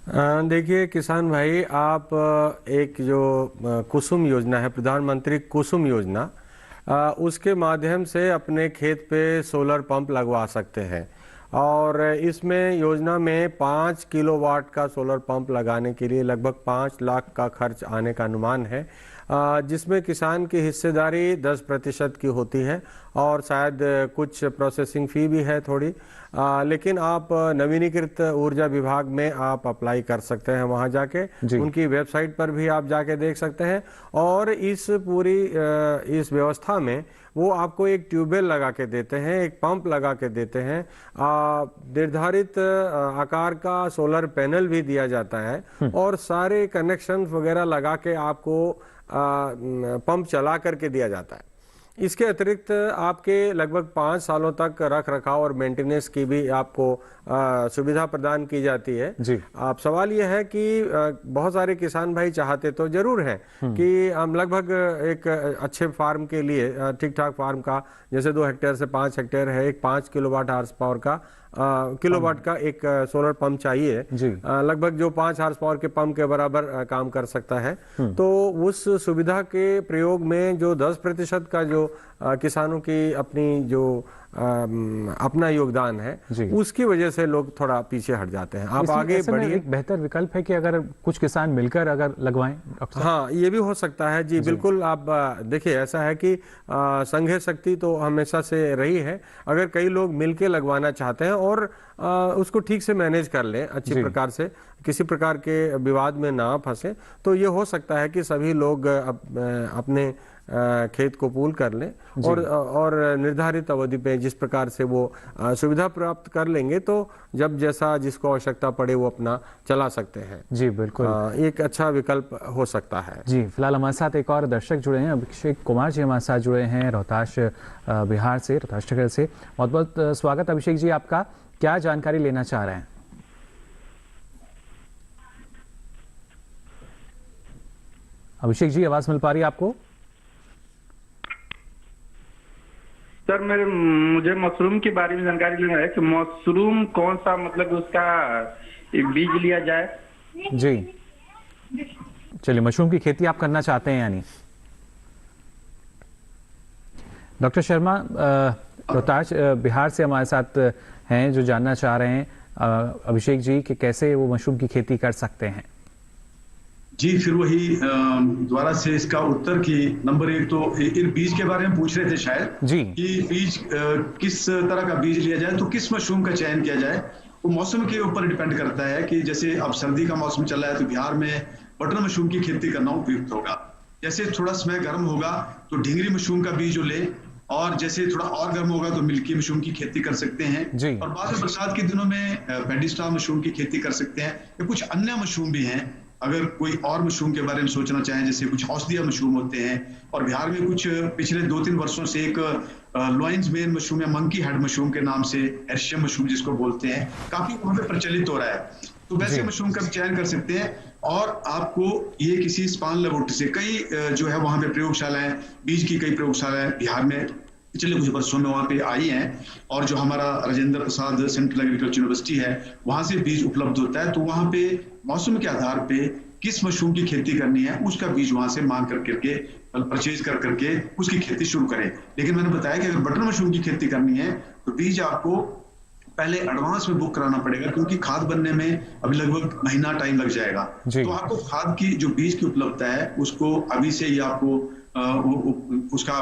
देखिए किसान भाई, आप एक जो कुसुम योजना है, प्रधानमंत्री कुसुम योजना, उसके माध्यम से अपने खेत पे सोलर पंप लगवा सकते हैं। और इसमें योजना में 5 किलोवाट का सोलर पंप लगाने के लिए लगभग 5 लाख का खर्च आने का अनुमान है, जिसमें किसान की हिस्सेदारी 10% की होती है और शायद कुछ प्रोसेसिंग फी भी है थोड़ी, लेकिन आप नवीनीकृत ऊर्जा विभाग में आप अप्लाई कर सकते हैं, वहां जाके उनकी वेबसाइट पर भी आप जाके देख सकते हैं। और इस पूरी इस व्यवस्था में वो आपको एक ट्यूबवेल लगा के देते हैं, एक पंप लगा के देते हैं, निर्धारित आकार का सोलर पैनल भी दिया जाता है और सारे कनेक्शन वगैरह लगा के आपको पंप चला करके दिया जाता है। इसके अतिरिक्त आपके लगभग 5 सालों तक रख रखाव और मेंटेनेंस की भी आपको सुविधा प्रदान की जाती है जी। आप सवाल यह है कि बहुत सारे किसान भाई चाहते तो जरूर हैं कि हम लगभग एक अच्छे फार्म के लिए, ठीक ठाक फार्म का, जैसे 2 हेक्टेयर से 5 हेक्टेयर है, एक 5 किलोवाट हार्स पावर का किलोवाट का एक सोलर पंप चाहिए, लगभग जो 5 हार्स पावर के पंप के बराबर काम कर सकता है। तो उस सुविधा के प्रयोग में जो 10% का जो किसानों की अपनी जो अपना योगदान है, उसकी वजह से लोग थोड़ा पीछे हट जाते हैं। आप आगे बढ़िए। एक बेहतर विकल्प है कि अगर कुछ किसान मिलकर अगर लगवाएं। हाँ, ये भी हो सकता है जी, बिल्कुल। आप देखिए, ऐसा है कि संघ शक्ति तो हमेशा से रही है। अगर कई लोग मिलके लगवाना चाहते हैं और उसको ठीक से मैनेज कर लें, अच्छी प्रकार से, किसी प्रकार के विवाद में ना फंसे, तो ये हो सकता है कि सभी लोग अपने खेत को पूल कर लें और निर्धारित अवधि पे जिस प्रकार से वो सुविधा प्राप्त कर लेंगे, तो जब जैसा जिसको आवश्यकता पड़े वो अपना चला सकते हैं। जी बिल्कुल, एक अच्छा विकल्प हो सकता है जी। फिलहाल हमारे साथ एक और दर्शक जुड़े हैं, अभिषेक कुमार जी हमारे साथ जुड़े हैं रोहतास बिहार से, रोहतास नगर से। बहुत बहुत स्वागत अभिषेक जी आपका, क्या जानकारी लेना चाह रहे हैं? अभिषेक जी, आवाज मिल पा रही है आपको? सर, मुझे मशरूम के बारे में जानकारी लेना है कि मशरूम कौन सा, मतलब उसका बीज लिया जाए। जी चलिए, मशरूम की खेती आप करना चाहते हैं यानी? डॉक्टर शर्मा रोहतास बिहार से हमारे साथ हैं जो जानना चाह रहे हैं अभिषेक जी कि कैसे वो मशरूम की खेती कर सकते हैं? जी, फिर वही द्वारा से इसका उत्तर की नंबर 1 तो बीज के बारे में पूछ रहे थे शायद जी, कि बीज किस तरह का बीज लिया जाए, तो किस मशरूम का चयन किया जाए, वो मौसम के ऊपर डिपेंड करता है। कि जैसे अब सर्दी का मौसम चल रहा है तो बिहार में बटन मशरूम की खेती करना उपयुक्त होगा। जैसे थोड़ा समय गर्म होगा तो ढिंगरी मशरूम का बीज जो ले, और जैसे थोड़ा और गर्म होगा तो मिल्की मशरूम की खेती कर सकते हैं। और बाद में बरसात के दिनों में पैडी स्टार मशरूम की खेती कर सकते हैं। या कुछ अन्य मशरूम भी हैं, अगर कोई और मशरूम के बारे में सोचना चाहें, जैसे कुछ औषधीय मशरूम होते हैं। और बिहार में कुछ पिछले 2-3 वर्षों से एक लॉयंस मेन मशरूम या मंकी हेड मशरूम के नाम से एर्शियम मशरूम जिसको बोलते हैं, काफी वहां पे प्रचलित हो रहा है। तो वैसे मशरूम का चयन कर सकते हैं। और आपको ये किसी स्पान लेबोरेटरी से कई जो है वहां पे प्रयोगशालाएं, बीज की कई प्रयोगशालाएं बिहार में पिछले कुछ वर्षों में वहां पे आई हैं। और जो हमारा Rajendra Prasad central agriculture university है, वहां से बीज उपलब्ध होता है। तो वहां पे मौसम के आधार पे किस मशरूम की खेती करनी है उसका बीज वहां से मांग करके परचेज करके उसकी खेती शुरू करें। लेकिन मैंने बताया कि अगर बटन मशरूम की खेती करनी है तो बीज आपको पहले एडवांस में बुक कराना पड़ेगा, क्योंकि खाद बनने में अभी लगभग महीना टाइम लग जाएगा। तो आपको खाद की जो बीज की उपलब्धता है उसको अभी से ही आपको उसका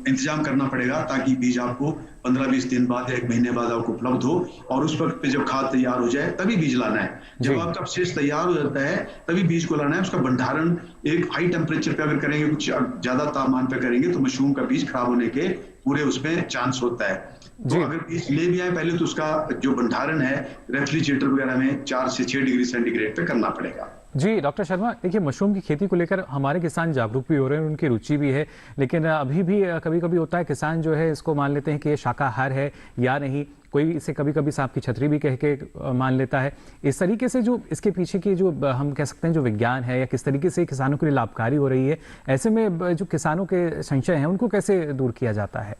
इंतजाम करना पड़ेगा, ताकि बीज आपको 15-20 दिन बाद या 1 महीने बाद आपको उपलब्ध हो। और उस वक्त पे जब खाद तैयार हो जाए तभी बीज लाना है। जब आपका अवशेष तैयार हो जाता है तभी बीज को लाना है। उसका भंडारण एक हाई टेम्परेचर पे अगर करेंगे, कुछ ज्यादा तापमान पे करेंगे, तो मशरूम का बीज खराब होने के पूरे उसमें चांस होता है। तो अगर बीज ले भी आए पहले, तो उसका जो भंडारण है रेफ्रिजरेटर वगैरह में 4 से 6 डिग्री सेंटीग्रेड पे करना पड़ेगा। जी डॉक्टर शर्मा, देखिए मशरूम की खेती को लेकर हमारे किसान जागरूक भी हो रहे हैं, उनकी रुचि भी है। लेकिन अभी भी कभी कभी होता है किसान जो है इसको मान लेते हैं कि ये शाकाहार है या नहीं, कोई इसे कभी कभी सांप की छतरी भी कह के मान लेता है। इस तरीके से जो इसके पीछे की जो हम कह सकते हैं जो विज्ञान है, या किस तरीके से किसानों के लिए लाभकारी हो रही है, ऐसे में जो किसानों के संशय हैं उनको कैसे दूर किया जाता है?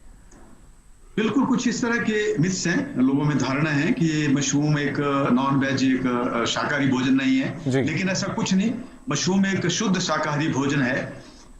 बिल्कुल, कुछ इस तरह के मिथ्स हैं, लोगों में धारणा है कि ये मशरूम एक नॉन वेज, एक शाकाहारी भोजन नहीं है। लेकिन ऐसा कुछ नहीं। मशरूम एक शुद्ध शाकाहारी भोजन है,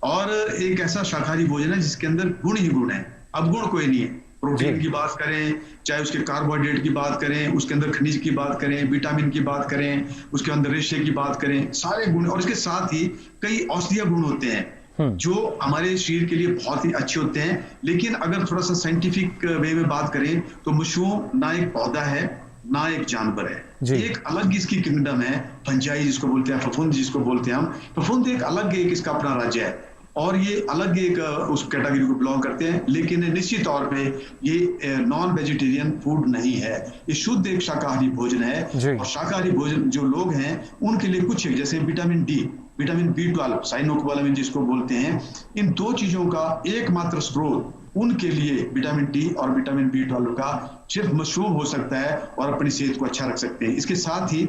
और एक ऐसा शाकाहारी भोजन है जिसके अंदर गुण ही गुण है, अवगुण कोई नहीं है। प्रोटीन की बात करें, चाहे उसके कार्बोहाइड्रेट की बात करें, उसके अंदर खनिज की बात करें, विटामिन की बात करें, उसके अंदर रेशे की बात करें, सारे गुण। और इसके साथ ही कई औषधीय गुण होते हैं जो हमारे शरीर के लिए बहुत ही अच्छे होते हैं। लेकिन अगर थोड़ा सा साइंटिफिक वे में बात करें तो मशरूम ना एक पौधा है ना एक जानवर है। एक अलग इसकी किंगडम है, फंजाई जिसको बोलते हैं, फफूंद जिसको बोलते हैं हम। फफूंद एक अलग एक इसका अपना राज्य है, और ये अलग एक उस कैटेगरी को बिलोंग करते हैं। लेकिन निश्चित तौर पे ये नॉन वेजिटेरियन फूड नहीं है, ये शुद्ध एक शाकाहारी भोजन है। और शाकाहारी भोजन जो लोग हैं उनके लिए कुछ जैसे vitamin D, vitamin B12, cyanocobalamin जिसको बोलते हैं, इन 2 चीजों का एकमात्र स्रोत उनके लिए विटामिन डी और विटामिन B12 का सिर्फ मशरूम हो सकता है, और अपनी सेहत को अच्छा रख सकते हैं। इसके साथ ही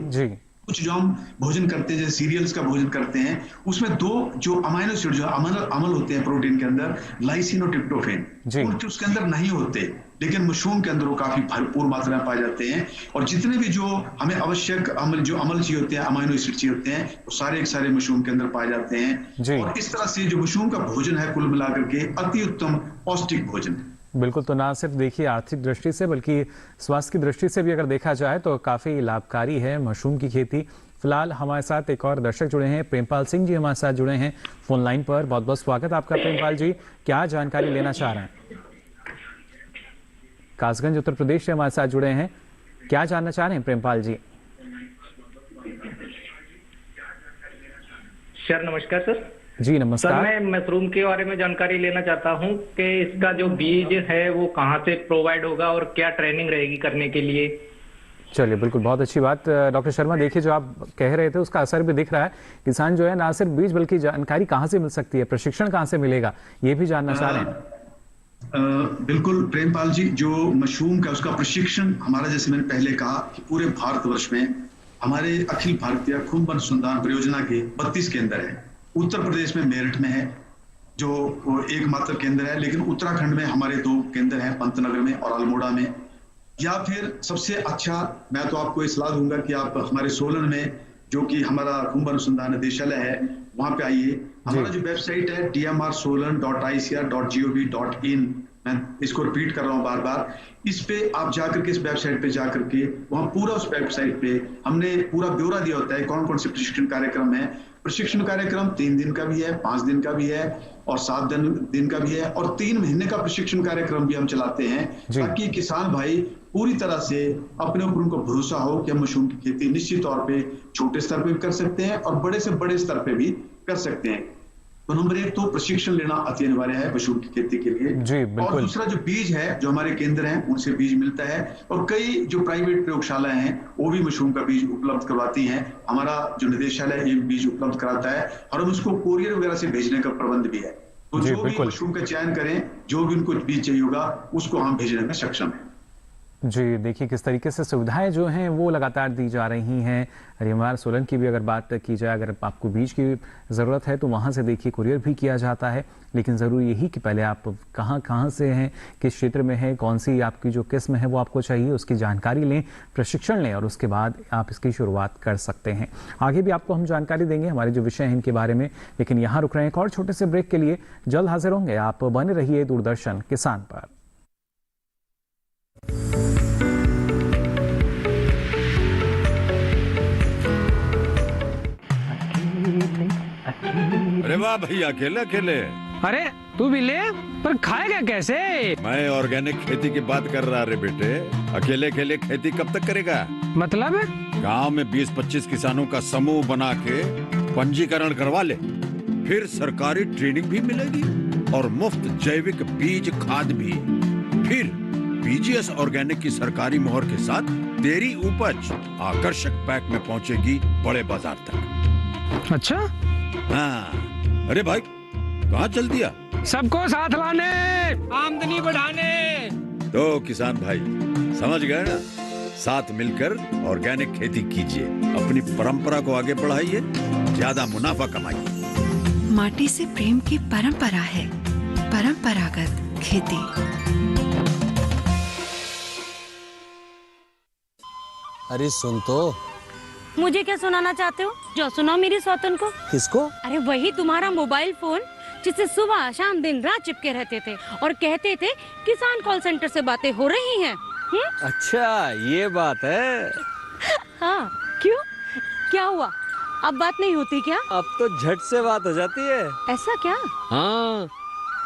कुछ जो हम भोजन करते हैं, जैसे सीरियल्स का भोजन करते हैं, उसमें 2 जो अमाइनो एसिड जो अमल होते हैं प्रोटीन के अंदर, लाइसिन और ट्रिप्टोफैन, उनके उसके अंदर नहीं होते। लेकिन मशरूम के अंदर वो काफी भरपूर मात्रा में पाए जाते हैं। और जितने भी जो हमें आवश्यक अमल चाहिए होते हैं, अमाइनो एसिड चाहिए होते हैं, वो सारे एक सारे मशरूम के अंदर पाए जाते हैं। और इस तरह से जो मशरूम का भोजन है कुल मिलाकर के अति उत्तम पौष्टिक भोजन। बिल्कुल, तो ना सिर्फ देखिए आर्थिक दृष्टि से बल्कि स्वास्थ्य की दृष्टि से भी अगर देखा जाए तो काफ़ी लाभकारी है मशरूम की खेती। फिलहाल हमारे साथ एक और दर्शक जुड़े हैं, प्रेमपाल सिंह जी हमारे साथ जुड़े हैं फोन लाइन पर। बहुत बहुत स्वागत आपका प्रेमपाल जी, क्या जानकारी लेना चाह रहे हैं? कासगंज उत्तर प्रदेश से हमारे साथ जुड़े हैं, क्या जानना चाह रहे हैं प्रेमपाल जी? सर नमस्कार। सर जी नमस्कार। सर मैं मशरूम के बारे में जानकारी लेना चाहता हूं कि इसका जो बीज है वो कहां से प्रोवाइड होगा और क्या ट्रेनिंग रहेगी करने के लिए। चलिए बिल्कुल, बहुत अच्छी बात डॉक्टर शर्मा। देखिए जो आप कह रहे थे उसका असर भी दिख रहा है। किसान जो है ना सिर्फ बीज बल्कि जानकारी कहाँ से मिल सकती है, प्रशिक्षण कहाँ से मिलेगा, ये भी जानना चाह रहे हैं। बिल्कुल प्रेमपाल जी, जो मशरूम का उसका प्रशिक्षण हमारा, जैसे मैंने पहले कहा कि पूरे भारतवर्ष में हमारे अखिल भारतीय खुम्ब अनुसंधान परियोजना के 32 केंद्र है। उत्तर प्रदेश में मेरठ में है जो एकमात्र केंद्र है, लेकिन उत्तराखंड में हमारे 2 केंद्र हैं, पंतनगर में और अल्मोड़ा में। या फिर सबसे अच्छा मैं तो आपको सलाह दूंगा कि आप हमारे सोलन में जो कि हमारा खुम्ब अनुसंधान निदेशालय है वहां पे आइए। हमारा जो वेबसाइट है tmrsolan.icr.gov.in, मैं इसको रिपीट कर रहा हूं बार बार, इस पे आप जाकर के इस वेबसाइट पे जाकर के वहां पूरा उस वेबसाइट पे हमने पूरा ब्यौरा दिया होता है कौन कौन से प्रशिक्षण कार्यक्रम है। प्रशिक्षण कार्यक्रम 3 दिन का भी है, 5 दिन का भी है और 7 दिन का भी है और 3 महीने का प्रशिक्षण कार्यक्रम भी हम चलाते हैं ताकि किसान भाई पूरी तरह से अपने ऊपर उनको भरोसा हो कि हम मशरूम की खेती निश्चित तौर पे छोटे स्तर पे भी कर सकते हैं और बड़े से बड़े स्तर पे भी कर सकते हैं। तो नंबर 1 तो प्रशिक्षण लेना अति अनिवार्य है मशरूम की खेती के लिए। और दूसरा जो बीज है, जो हमारे केंद्र हैं उनसे बीज मिलता है और कई जो प्राइवेट प्रयोगशालाएं हैं वो भी मशरूम का बीज उपलब्ध करवाती हैं। हमारा जो निदेशालय ये बीज उपलब्ध कराता है और हम उसको कोरियर वगैरह से भेजने का प्रबंध भी है। तो जो भी मशरूम का चयन करें, जो भी उनको बीज चाहिए होगा उसको हम भेजने में सक्षम है। जी, देखिए किस तरीके से सुविधाएं जो हैं वो लगातार दी जा रही हैं। हरियाणा सोलन की भी अगर बात की जाए, अगर आपको बीज की ज़रूरत है तो वहाँ से देखिए कुरियर भी किया जाता है, लेकिन ज़रूरी यही कि पहले आप कहाँ से हैं, किस क्षेत्र में हैं, कौन सी आपकी जो किस्म है वो आपको चाहिए, उसकी जानकारी लें, प्रशिक्षण लें और उसके बाद आप इसकी शुरुआत कर सकते हैं। आगे भी आपको हम जानकारी देंगे हमारे जो विषय हैं इनके बारे में, लेकिन यहाँ रुक रहे हैं एक और छोटे से ब्रेक के लिए। जल्द हाजिर होंगे, आप बने रहिए दूरदर्शन किसान पर। अरे वाह भैया, अकेले अकेले। अरे तू भी ले, पर खाएगा कैसे? मैं ऑर्गेनिक खेती की बात कर रहा रे बेटे। अकेले अकेले खेती कब तक करेगा? मतलब गांव में 20-25 किसानों का समूह बना के पंजीकरण करवा ले, फिर सरकारी ट्रेनिंग भी मिलेगी और मुफ्त जैविक बीज खाद भी। फिर बीजीएस ऑर्गेनिक की सरकारी मोहर के साथ तेरी उपज आकर्षक पैक में पहुंचेगी बड़े बाजार तक। अच्छा? हाँ। अरे भाई कहाँ चल दिया? सबको साथ लाने, आमदनी बढ़ाने। तो किसान भाई समझ गए ना, साथ मिलकर ऑर्गेनिक खेती कीजिए, अपनी परंपरा को आगे बढ़ाइए, ज्यादा मुनाफा कमाइए। माटी से प्रेम की परंपरा है परंपरागत खेती। अरे सुन तो। मुझे क्या सुनाना चाहते हो? जो सुनाओ मेरी सौतन को। किसको? अरे वही तुम्हारा मोबाइल फोन जिससे सुबह शाम दिन रात चिपके रहते थे और कहते थे किसान कॉल सेंटर से बातें हो रही हैं। अच्छा ये बात है। हाँ क्यों, क्या हुआ? अब बात नहीं होती क्या? अब तो झट से बात हो जाती है। ऐसा क्या? हाँ,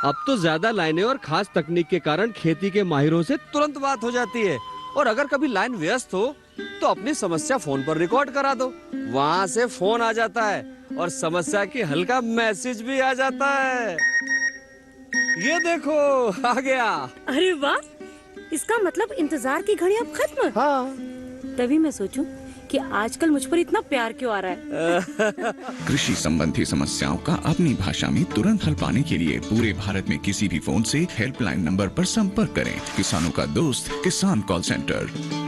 अब तो ज्यादा लाइनें और खास तकनीक के कारण खेती के माहिरों से तुरंत बात हो जाती है। और अगर कभी लाइन व्यस्त हो तो अपनी समस्या फोन पर रिकॉर्ड करा दो, वहाँ से फोन आ जाता है और समस्या की हल का मैसेज भी आ जाता है। ये देखो आ गया। अरे वाह, इसका मतलब इंतजार की घड़ी अब खत्म। हाँ। तभी मैं सोचूं कि आजकल मुझ पर इतना प्यार क्यों आ रहा है। कृषि संबंधी समस्याओं का अपनी भाषा में तुरंत हल पाने के लिए पूरे भारत में किसी भी फोन से हेल्पलाइन नंबर पर संपर्क करें। किसानों का दोस्त किसान कॉल सेंटर।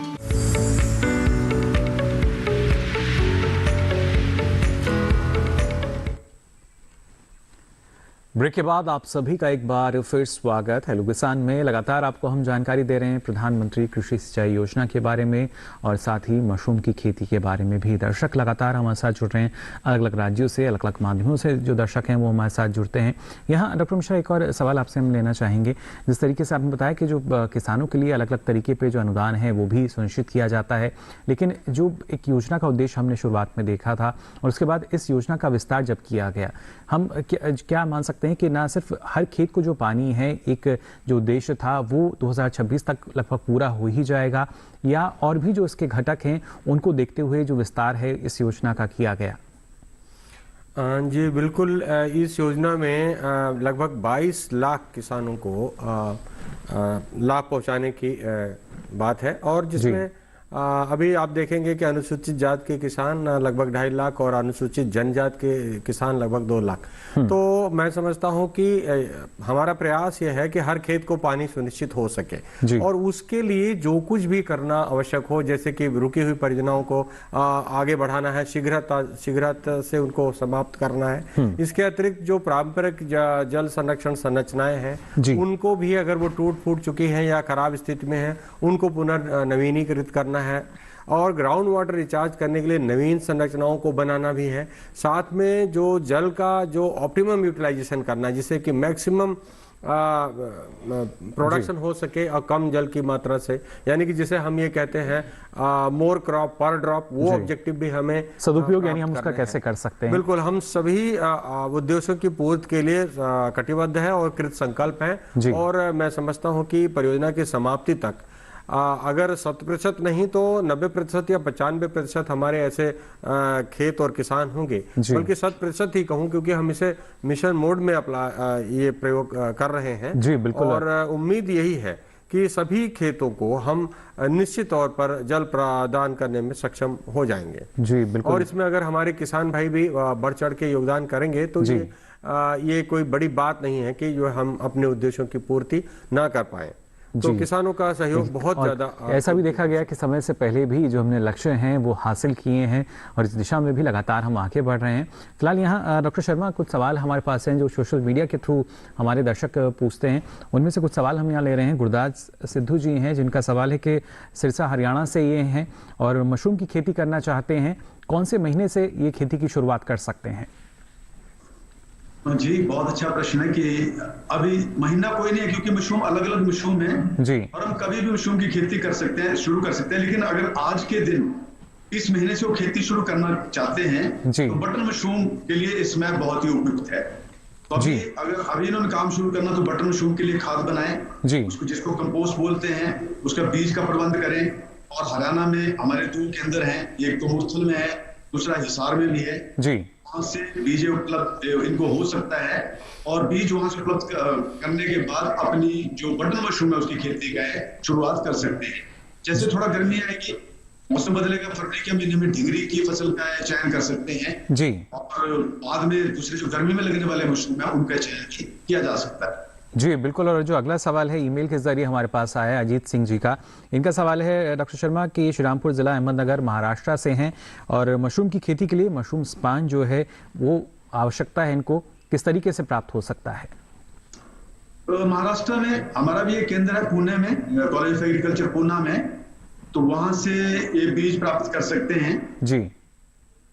ब्रेक के बाद आप सभी का एक बार फिर स्वागत है। हेलो किसान में लगातार आपको हम जानकारी दे रहे हैं प्रधानमंत्री कृषि सिंचाई योजना के बारे में और साथ ही मशरूम की खेती के बारे में भी। दर्शक लगातार हमारे साथ जुड़ रहे हैं, अलग अलग राज्यों से, अलग अलग माध्यमों से जो दर्शक हैं वो हमारे साथ जुड़ते हैं। यहाँ डॉक्टर मिश्रा एक और सवाल आपसे हम लेना चाहेंगे। जिस तरीके से आपने बताया कि जो किसानों के लिए अलग अलग तरीके पर जो अनुदान है वो भी सुनिश्चित किया जाता है, लेकिन जो एक योजना का उद्देश्य हमने शुरुआत में देखा था और उसके बाद इस योजना का विस्तार जब किया गया, हम क्या मान सकते हैं कि ना सिर्फ हर खेत को जो पानी है, एक जो उद्देश्य था वो 2026 तक लगभग पूरा हो ही जाएगा, या और भी जो इसके घटक हैं उनको देखते हुए जो विस्तार है इस योजना का किया गया? जी बिल्कुल, इस योजना में लगभग 22 लाख किसानों को लाभ पहुंचाने की बात है और जिसमें अभी आप देखेंगे कि अनुसूचित जात के किसान लगभग 2.5 लाख और अनुसूचित जनजात के किसान लगभग 2 लाख। तो मैं समझता हूं कि हमारा प्रयास यह है कि हर खेत को पानी सुनिश्चित हो सके और उसके लिए जो कुछ भी करना आवश्यक हो, जैसे कि रुकी हुई परियोजनाओं को आगे बढ़ाना है, शीघ्रता से उनको समाप्त करना है। इसके अतिरिक्त जो पारंपरिक जल संरक्षण संरचनाएं हैं उनको भी अगर वो टूट फूट चुकी हैं या खराब स्थिति में है उनको पुनर्नवीनीकृत करना है और ग्राउंड वाटर रिचार्ज करने के लिए नवीन संरचनाओं को बनाना भी है। साथ में जो जल का जो ऑप्टिमम यूटिलाइजेशन करना है, जिससे कि मैक्सिमम प्रोडक्शन हो सके और कम जल की मात्रा से, यानी कि जिसे हम ये कहते हैं मोर क्रॉप पर ड्रॉप, वो ऑब्जेक्टिव भी हमें सदुपयोग यानी हम उसका कैसे कर सकते हैं। बिल्कुल, हम सभी उद्देश्यों की पूर्ति के लिए कटिबद्ध है और कृत संकल्प है। और मैं समझता हूँ कि परियोजना की समाप्ति तक अगर 100% नहीं तो 90% या 95% हमारे ऐसे खेत और किसान होंगे, बल्कि 100% ही कहूँ, क्योंकि हम इसे मिशन मोड में ये प्रयोग कर रहे हैं। जी बिल्कुल। और उम्मीद यही है कि सभी खेतों को हम निश्चित तौर पर जल प्रदान करने में सक्षम हो जाएंगे। जी बिल्कुल। और इसमें अगर हमारे किसान भाई भी बढ़ चढ़ के योगदान करेंगे तो ये कोई बड़ी बात नहीं है कि जो हम अपने उद्देश्यों की पूर्ति ना कर पाए। तो किसानों का सहयोग बहुत ज्यादा। ऐसा भी देखा गया कि समय से पहले भी जो हमने लक्ष्य हैं वो हासिल किए हैं और इस दिशा में भी लगातार हम आगे बढ़ रहे हैं। फिलहाल यहाँ डॉक्टर शर्मा कुछ सवाल हमारे पास हैं जो सोशल मीडिया के थ्रू हमारे दर्शक पूछते हैं, उनमें से कुछ सवाल हम यहाँ ले रहे हैं। गुरदास सिद्धू जी हैं जिनका सवाल है कि सिरसा हरियाणा से ये हैं और मशरूम की खेती करना चाहते हैं, कौन से महीने से ये खेती की शुरुआत कर सकते हैं? जी बहुत अच्छा प्रश्न है कि अभी महीना कोई नहीं है, क्योंकि मशरूम अलग अलग मशरूम है जी, और हम कभी भी मशरूम की खेती कर सकते हैं, शुरू कर सकते हैं। लेकिन अगर आज के दिन इस महीने से वो खेती शुरू करना चाहते हैं तो बटन मशरूम के लिए इस समय बहुत ही उपयुक्त है। तो अभी अगर अभी इन्होंने काम शुरू करना तो बटन मशरूम के लिए खाद बनाएं, उसको जिसको कंपोस्ट बोलते हैं, उसका बीज का प्रबंध करें। और हरियाणा में हमारे 2 केंद्र हैं, एक तो मुरथल में है, दूसरा हिसार में भी है जी। वहां से बीज उपलब्ध इनको हो सकता है और बीज वहां से उपलब्ध करने के बाद अपनी जो बटन मशरूम है उसकी खेती का शुरुआत कर सकते हैं। जैसे थोड़ा गर्मी आएगी, मौसम बदलेगा, फरवरी के महीने में ढिंगरी की फसल का चयन कर सकते हैं जी। और बाद में दूसरे जो गर्मी में लगने वाले मशरूम है उनका चयन किया जा सकता है जी बिल्कुल। और जो अगला सवाल है ईमेल के जरिए हमारे पास आया है अजीत सिंह जी का। इनका सवाल है डॉक्टर शर्मा कि श्रीरामपुर जिला अहमदनगर महाराष्ट्र से हैं और मशरूम की खेती के लिए मशरूम स्पान जो है वो आवश्यकता है, इनको किस तरीके से प्राप्त हो सकता है? महाराष्ट्र में हमारा भी एक केंद्र है पुणे में, कॉलेज ऑफ एग्रीकल्चर पूना में, तो वहां से ये बीज प्राप्त कर सकते हैं जी।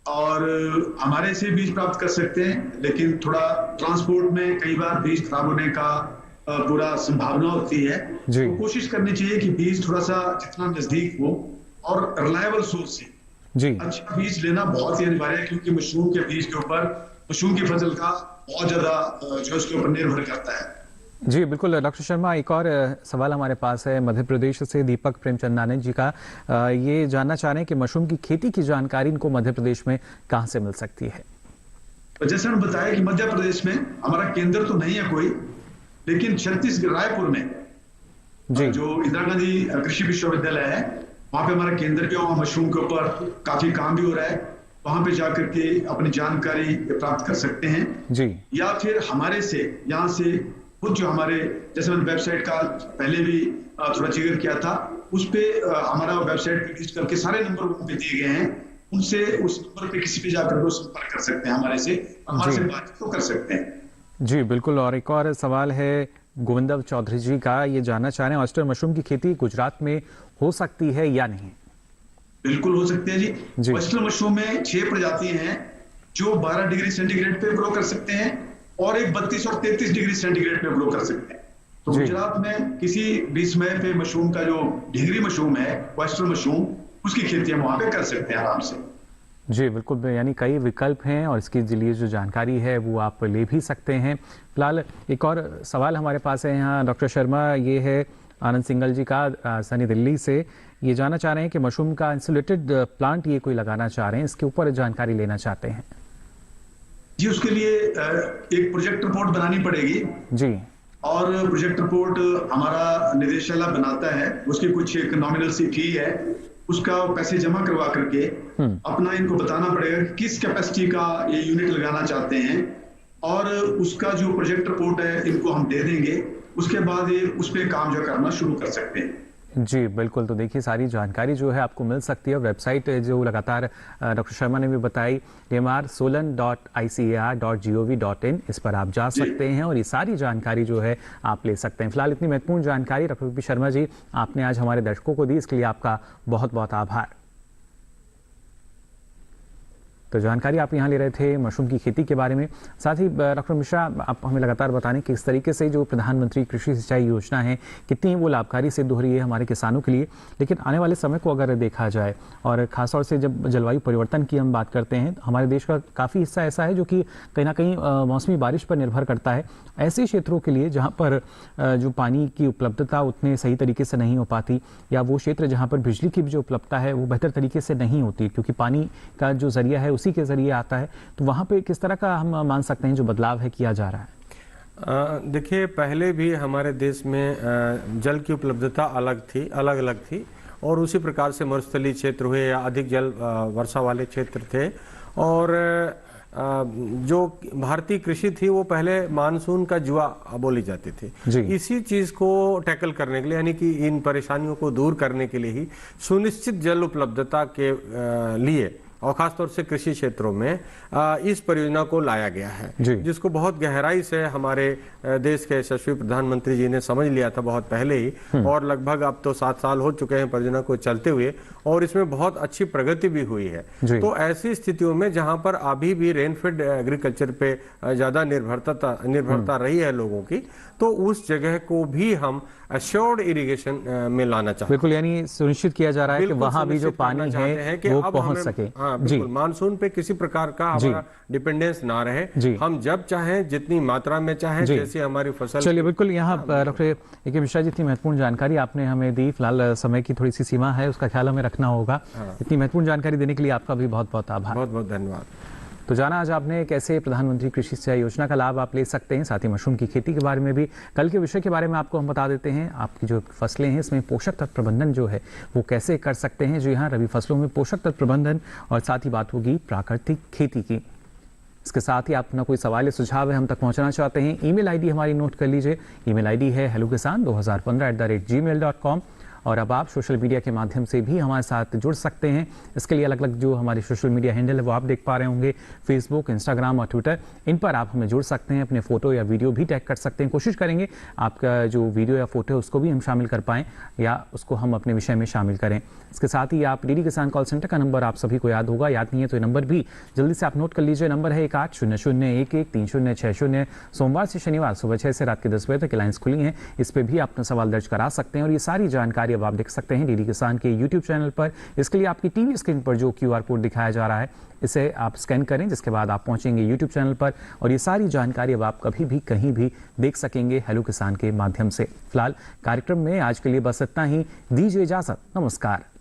और हमारे से बीज प्राप्त कर सकते हैं, लेकिन थोड़ा ट्रांसपोर्ट में कई बार बीज खराब होने का पूरा संभावना होती है। तो कोशिश करनी चाहिए कि बीज थोड़ा सा जितना नजदीक हो और रिलायबल सोर्स से जी अच्छा बीज लेना बहुत ही अनिवार्य है, क्योंकि मशरूम के बीज के ऊपर मशरूम की फसल का बहुत ज्यादा जो उसके ऊपर निर्भर करता है जी बिल्कुल। डॉक्टर शर्मा एक और सवाल हमारे पास है मध्य प्रदेश से दीपक प्रेमचंदानी जी का। ये जानना चाह रहे हैं कि मशरूम की खेती की जानकारी इनको मध्य प्रदेश में कहां से मिल सकती है? जैसे मैंने बताया कि मध्य प्रदेश में हमारा केंद्र तो नहीं है कोई, लेकिन छत्तीसगढ़ रायपुर में जी जो इंदिरा गांधी कृषि विश्वविद्यालय है वहां पे हमारा केंद्र जो मशरूम के ऊपर काफी काम भी हो रहा है, वहां पे जाकर के अपनी जानकारी प्राप्त कर सकते हैं जी। या फिर हमारे से यहाँ से खुद जो हमारे जैसे मैंने वेबसाइट का पहले भी थोड़ा जिक्र किया था, उस पे हमारा वेबसाइट पे विजिट करके सारे नंबर वहां पे दिए गए हैं, उनसे उस नंबर पे किसी भी जाकर संपर्क कर सकते हैं, हमारे से बातचीत तो कर सकते हैं जी बिल्कुल। और एक और सवाल है गोविंदव चौधरी जी का, ये जानना चाह रहे हैं ऑयस्टर मशरूम की खेती गुजरात में हो सकती है या नहीं? बिल्कुल हो सकती है जी। ऑयस्टर मशरूम में 6 प्रजातियां हैं जो 12 डिग्री सेंटीग्रेड पे ग्रो कर सकते हैं और एक 32 और 33 डिग्री सेंटीग्रेड पे ग्रो कर सकते हैं। तो गुजरात में किसी भी समय पे मशरूम का जो ढिंगरी मशरूम है, ऑयस्टर मशरूम, उसकी खेती हम वहां पे कर सकते हैं आराम से जी बिल्कुल। यानी कई विकल्प हैं और इसके लिए जो जानकारी है वो आप ले भी सकते हैं। फिलहाल एक और सवाल हमारे पास है यहाँ डॉक्टर शर्मा, ये है आनंद सिंगल जी का सनी दिल्ली से। ये जानना चाह रहे हैं कि मशरूम का इंसुलेटेड प्लांट ये कोई लगाना चाह रहे हैं, इसके ऊपर जानकारी लेना चाहते हैं जी। उसके लिए एक प्रोजेक्ट रिपोर्ट बनानी पड़ेगी जी, और प्रोजेक्ट रिपोर्ट हमारा निदेशालय बनाता है, उसकी कुछ एक नॉमिनल सी फी है, उसका पैसे जमा करवा करके अपना इनको बताना पड़ेगा कि किस कैपेसिटी का ये यूनिट लगाना चाहते हैं, और उसका जो प्रोजेक्ट रिपोर्ट है इनको हम दे देंगे, उसके बाद ये उस पर काम जो करना शुरू कर सकते हैं जी बिल्कुल। तो देखिए सारी जानकारी जो है आपको मिल सकती है, वेबसाइट जो लगातार डॉक्टर शर्मा ने भी बताई mrsolan.icar.gov.in, इस पर आप जा सकते हैं और ये सारी जानकारी जो है आप ले सकते हैं। फिलहाल इतनी महत्वपूर्ण जानकारी डॉक्टर पी शर्मा जी आपने आज हमारे दर्शकों को दी, इसके लिए आपका बहुत बहुत आभार। तो जानकारी आप यहाँ ले रहे थे मशरूम की खेती के बारे में। साथ ही डॉक्टर मिश्रा, आप हमें लगातार बताने कि इस तरीके से जो प्रधानमंत्री कृषि सिंचाई योजना है कितनी वो लाभकारी सिद्ध हो रही है हमारे किसानों के लिए। लेकिन आने वाले समय को अगर देखा जाए और खासतौर से जब जलवायु परिवर्तन की हम बात करते हैं, हमारे देश का काफ़ी हिस्सा ऐसा है जो कि कहीं ना कहीं मौसमी बारिश पर निर्भर करता है। ऐसे क्षेत्रों के लिए जहाँ पर जो पानी की उपलब्धता उतने सही तरीके से नहीं हो पाती, या वो क्षेत्र जहाँ पर बिजली की भी जो उपलब्धता है वो बेहतर तरीके से नहीं होती क्योंकि पानी का जो जरिया है उसी के जरिए आता है, तो वहाँ पे किस तरह का हम मान सकते हैं जो बदलाव है किया जा रहा है? देखिए, पहले भी हमारे देश में जल की उपलब्धता अलग अलग थी और उसी प्रकार से मरुस्थलीय क्षेत्र हुए या अधिक जल वर्षा वाले क्षेत्र थे। और जो भारतीय कृषि थी वो पहले मानसून का जुआ बोली जाती थी। इसी चीज को टैकल करने के लिए, यानी कि इन परेशानियों को दूर करने के लिए ही सुनिश्चित जल उपलब्धता के लिए और खासतौर से कृषि क्षेत्रों में इस परियोजना को लाया गया है, जिसको बहुत गहराई से हमारे देश के यशस्वी प्रधानमंत्री जी ने समझ लिया था बहुत पहले ही, और लगभग अब तो 7 साल हो चुके हैं परियोजना को चलते हुए और इसमें बहुत अच्छी प्रगति भी हुई है। तो ऐसी स्थितियों में जहां पर अभी भी रेनफेड एग्रीकल्चर पे ज्यादा निर्भरता रही है लोगों की, तो उस जगह को भी हम अश्योर्ड इरिगेशन में लाना चाहते हैं। बिल्कुल, यानी सुनिश्चित किया जा रहा है कि वहां भी जो पानी है वो पहुंच सके। हाँ, बिल्कुल, मानसून पे किसी प्रकार का हमारा डिपेंडेंस ना रहे, हम जब चाहें जितनी मात्रा में चाहें जैसे हमारी फसल। चलिए, बिल्कुल, यहाँ डॉक्टर ए.के. मिश्रा जी, इतनी महत्वपूर्ण जानकारी आपने हमें दी। फिलहाल समय की थोड़ी सी सीमा है, उसका ख्याल हमें रखना होगा। इतनी महत्वपूर्ण जानकारी देने के लिए आपका भी बहुत बहुत आभार। बहुत बहुत धन्यवाद। तो जाना आज आपने कैसे प्रधानमंत्री कृषि सिंचाई योजना का लाभ आप ले सकते हैं, साथ ही मशरूम की खेती के बारे में भी। कल के विषय के बारे में आपको हम बता देते हैं, आपकी जो फसलें हैं इसमें पोषक तत्व प्रबंधन जो है वो कैसे कर सकते हैं। जो यहाँ रबी फसलों में पोषक तत्व प्रबंधन, और साथ ही बात होगी प्राकृतिक खेती की। इसके साथ ही आप अपना कोई सवाल या सुझाव है हम तक पहुंचाना चाहते हैं, ईमेल आईडी हमारी नोट कर लीजिए। ईमेल आईडी है hellokisan2015@gmail.com। और अब आप सोशल मीडिया के माध्यम से भी हमारे साथ जुड़ सकते हैं। इसके लिए अलग अलग जो हमारे सोशल मीडिया हैंडल है वो आप देख पा रहे होंगे, फेसबुक, इंस्टाग्राम और ट्विटर। इन पर आप हमें जुड़ सकते हैं, अपने फोटो या वीडियो भी टैग कर सकते हैं। कोशिश करेंगे आपका जो वीडियो या फोटो है उसको भी हम शामिल कर पाएँ या उसको हम अपने विषय में शामिल करें। इसके साथ ही आप डीडी किसान कॉल सेंटर का नंबर आप सभी को याद होगा, याद नहीं है तो ये नंबर भी जल्दी से आप नोट कर लीजिए। नंबर है 1800113060। सोमवार से शनिवार सुबह 6 से रात के 10 बजे तक लाइन्स खुली हैं, इस पर भी अपना सवाल दर्ज करा सकते हैं। और ये सारी जानकारी अब आप देख सकते हैं डीडी किसान के यूट्यूब चैनल पर। इसके लिए आपकी टीवी स्क्रीन पर जो QR कोड दिखाया जा रहा है इसे आप स्कैन करें, जिसके बाद आप पहुंचेंगे यूट्यूब चैनल पर और ये सारी जानकारी अब आप कभी भी कहीं भी देख सकेंगे हेलो किसान के माध्यम से। फिलहाल कार्यक्रम में आज के लिए बस इतना ही, दीजिए इजाजत, नमस्कार।